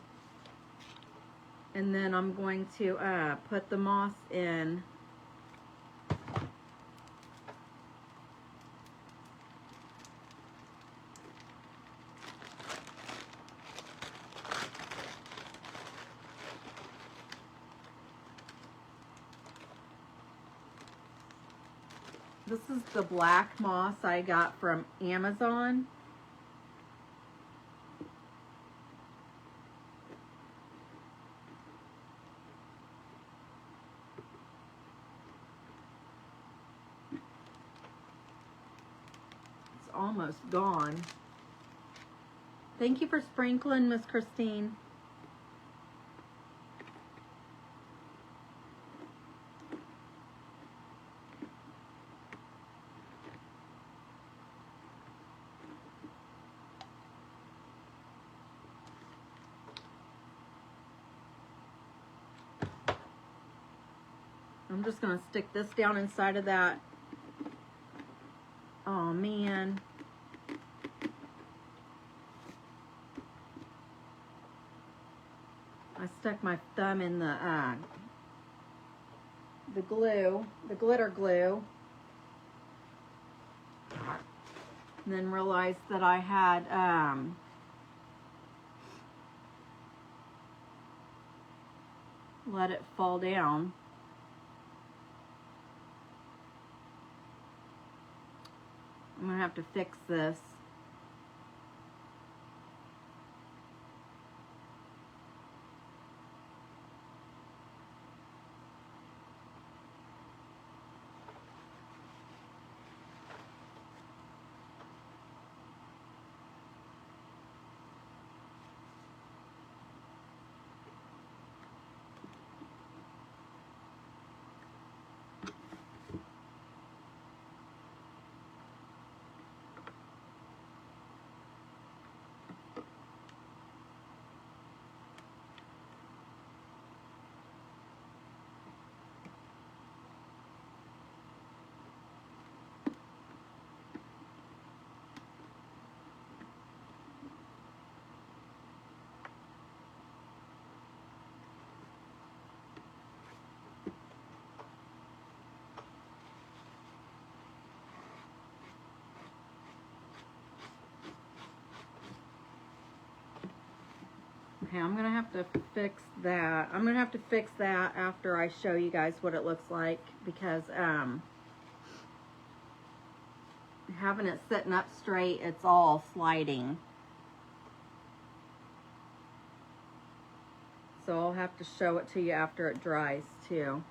And then I'm going to put the moss in. This is the black moss I got from Amazon. It's almost gone. Thank you for sprinkling, Miss Christine. I'm just going to stick this down inside of that. Oh, man. I stuck my thumb in the glue, the glitter glue. And then realized that I had let it fall down. I'm gonna have to fix this. Okay, I'm gonna have to fix that. I'm gonna have to fix that after I show you guys what it looks like, because having it sitting up straight, it's all sliding. So I'll have to show it to you after it dries too.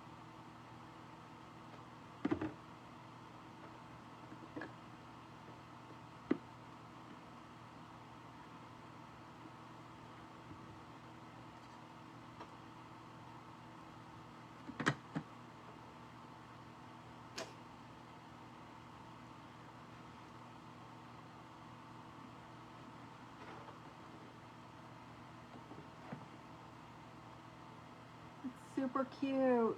Super cute.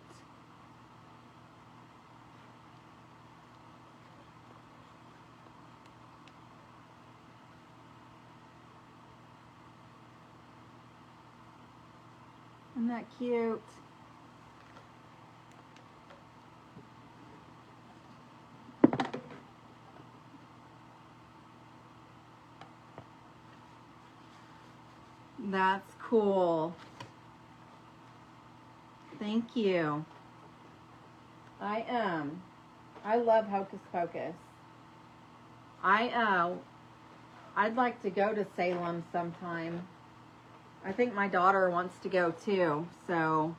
Isn't that cute? That's cool. Thank you. I love Hocus Pocus. I'd like to go to Salem sometime. I think my daughter wants to go too, so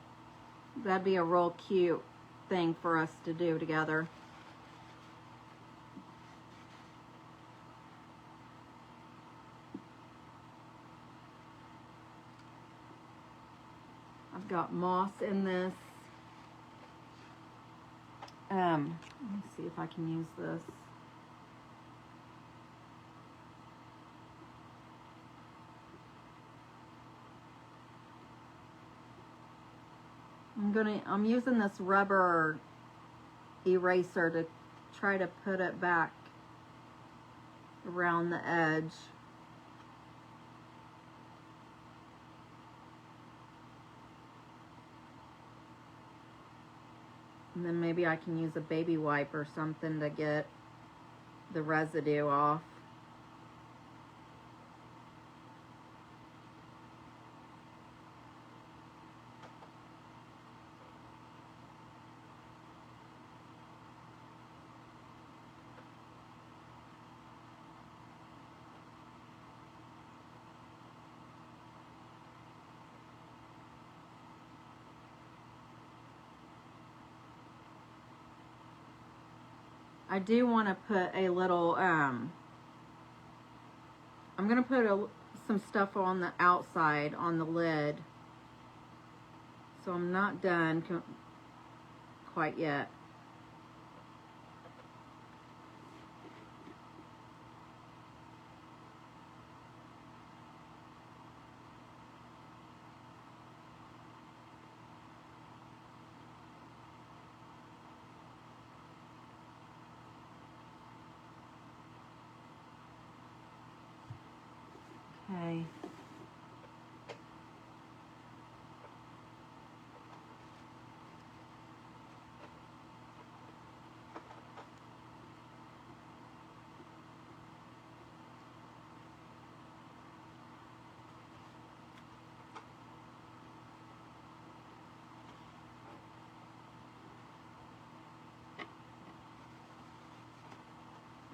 that'd be a real cute thing for us to do together. I've got moss in this. Let me see if I can use this. I'm using this rubber eraser to try to put it back around the edge. And then maybe I can use a baby wipe or something to get the residue off. I do want to put a little, I'm going to put some stuff on the outside on the lid. So I'm not done quite yet. Okay.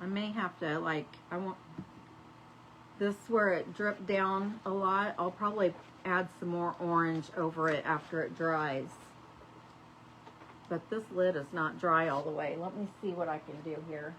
I may have to, like, I want this where it dripped down a lot. I'll probably add some more orange over it after it dries. But this lid is not dry all the way. Let me see what I can do here.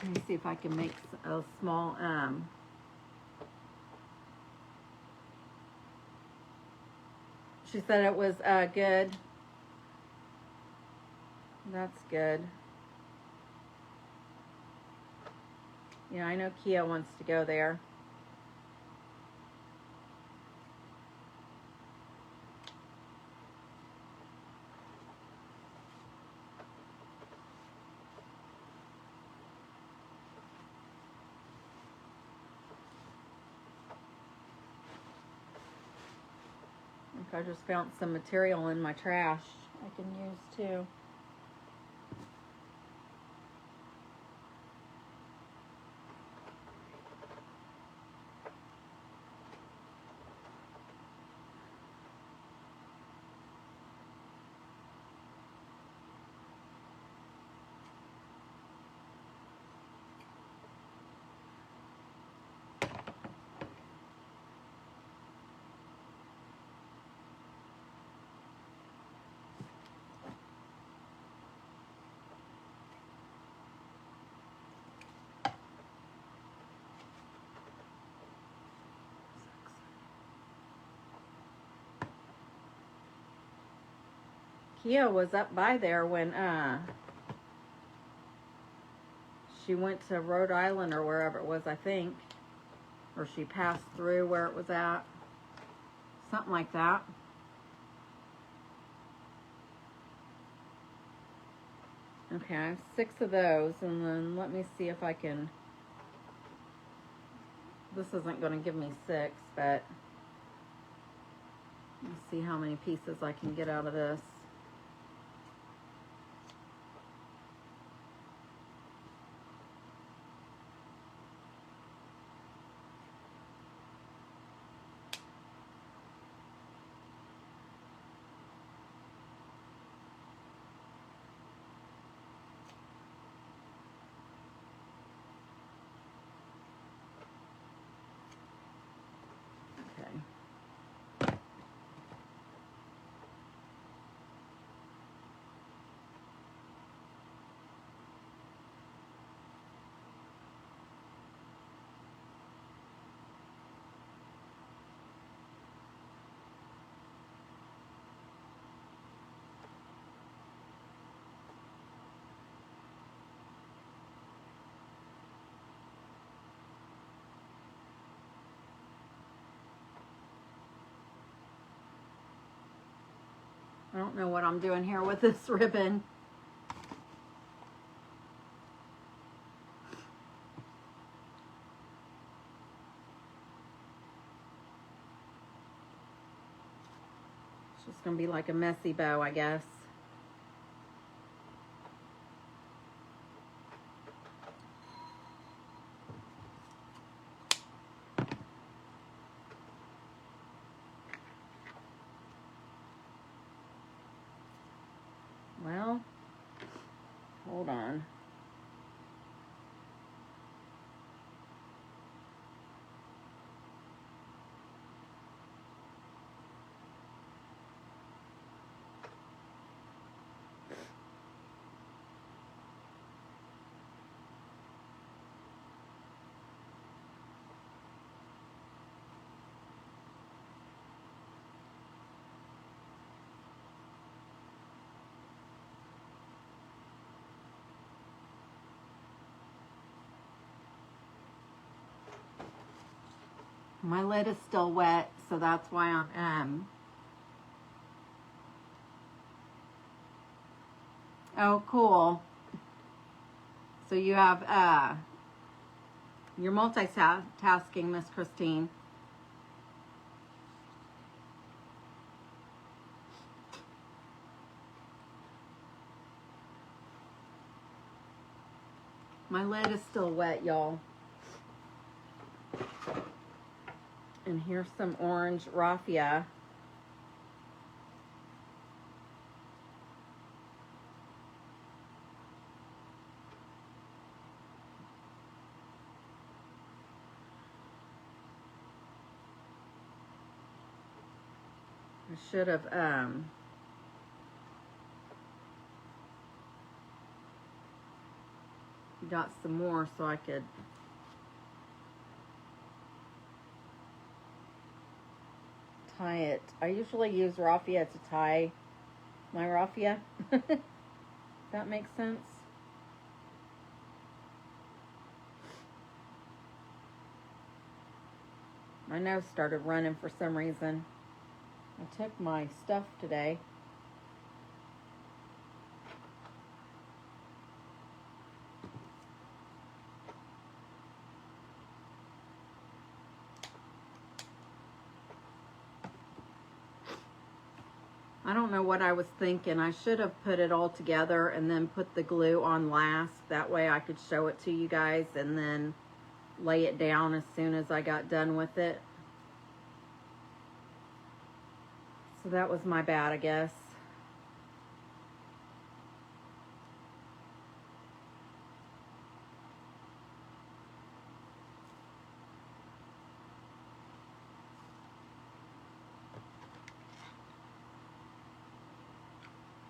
Let me see if I can make a small, she said it was good. That's good. Yeah, I know Kia wants to go there. I just found some material in my trash I can use too. Kia was up by there when she went to Rhode Island or wherever it was, I think. Or she passed through where it was at. Something like that. Okay, I have 6 of those, and then let me see if I can... This isn't going to give me 6, but... Let's see how many pieces I can get out of this. I don't know what I'm doing here with this ribbon. It's just gonna be like a messy bow, I guess. Well, hold on. My lid is still wet, so that's why I'm oh, cool. So you have you're multitasking, Miss Christine. My lid is still wet, y'all. And here's some orange raffia. I should have got some more so I could tie it. I usually use raffia to tie my raffia. That makes sense. My nose started running for some reason. I took my stuff today. I don't know what I was thinking. I should have put it all together and then put the glue on last. That way I could show it to you guys and then lay it down as soon as I got done with it. So that was my bad, I guess.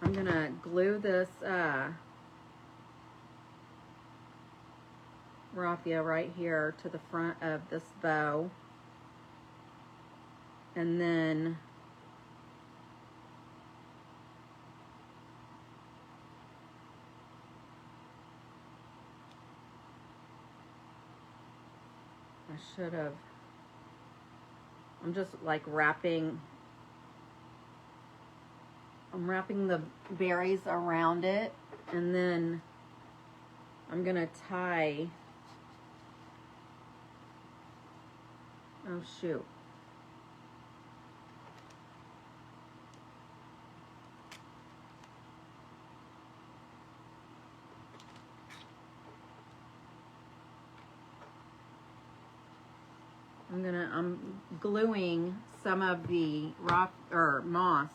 I'm gonna glue this raffia right here to the front of this bow, and then I should have, I'm just like wrapping the berries around it, and then I'm gonna tie, oh shoot. I'm gluing some of the rock or moss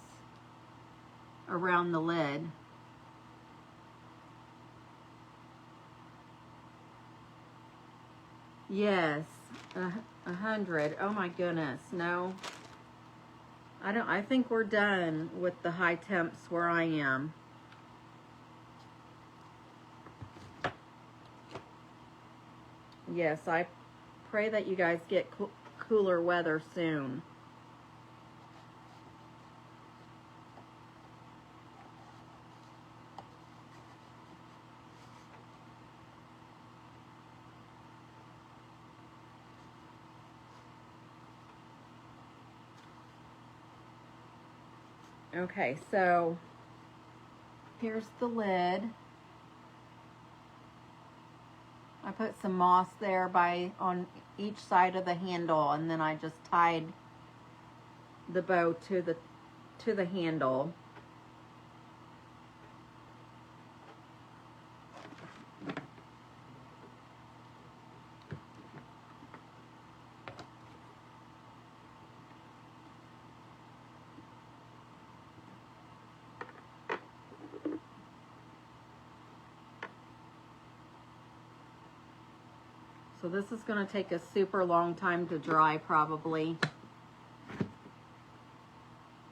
around the lid. Yes, 100. Oh my goodness, no. I think we're done with the high temps where I am. Yes, I pray that you guys get cooler weather soon. Okay, so here's the lid. I put some moss there on each side of the handle, and then I just tied the bow to to the handle. So this is going to take a super long time to dry probably.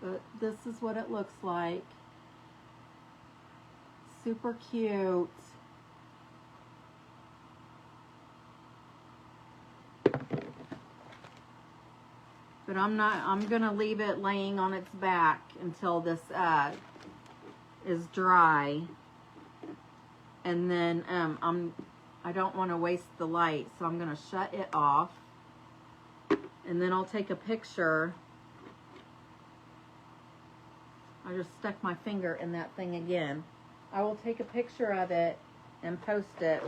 But this is what it looks like. Super cute. But I'm going to leave it laying on its back until this is dry. And then I don't want to waste the light, so I'm going to shut it off. And then I'll take a picture. I just stuck my finger in that thing again. I will take a picture of it and post it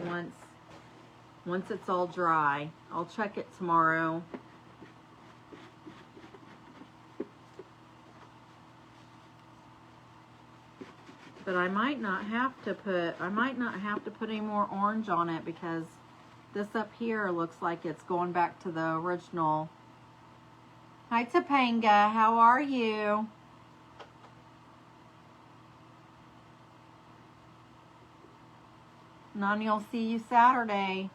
once it's all dry. I'll check it tomorrow. But I might not have to put any more orange on it, because this up here looks like it's going back to the original. Hi Topanga, how are you? Nani, I'll see you Saturday.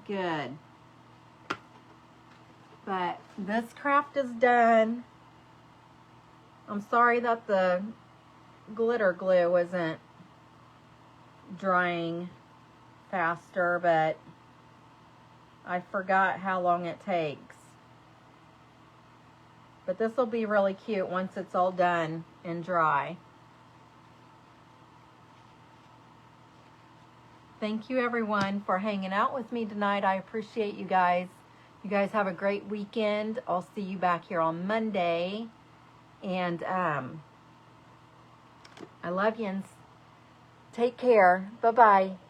Good. But this craft is done. I'm sorry that the glitter glue isn't drying faster, but I forgot how long it takes. But this will be really cute once it's all done and dry. Thank you everyone for hanging out with me tonight. I appreciate you guys. You guys have a great weekend. I'll see you back here on Monday. And I love you and take care. Bye-bye.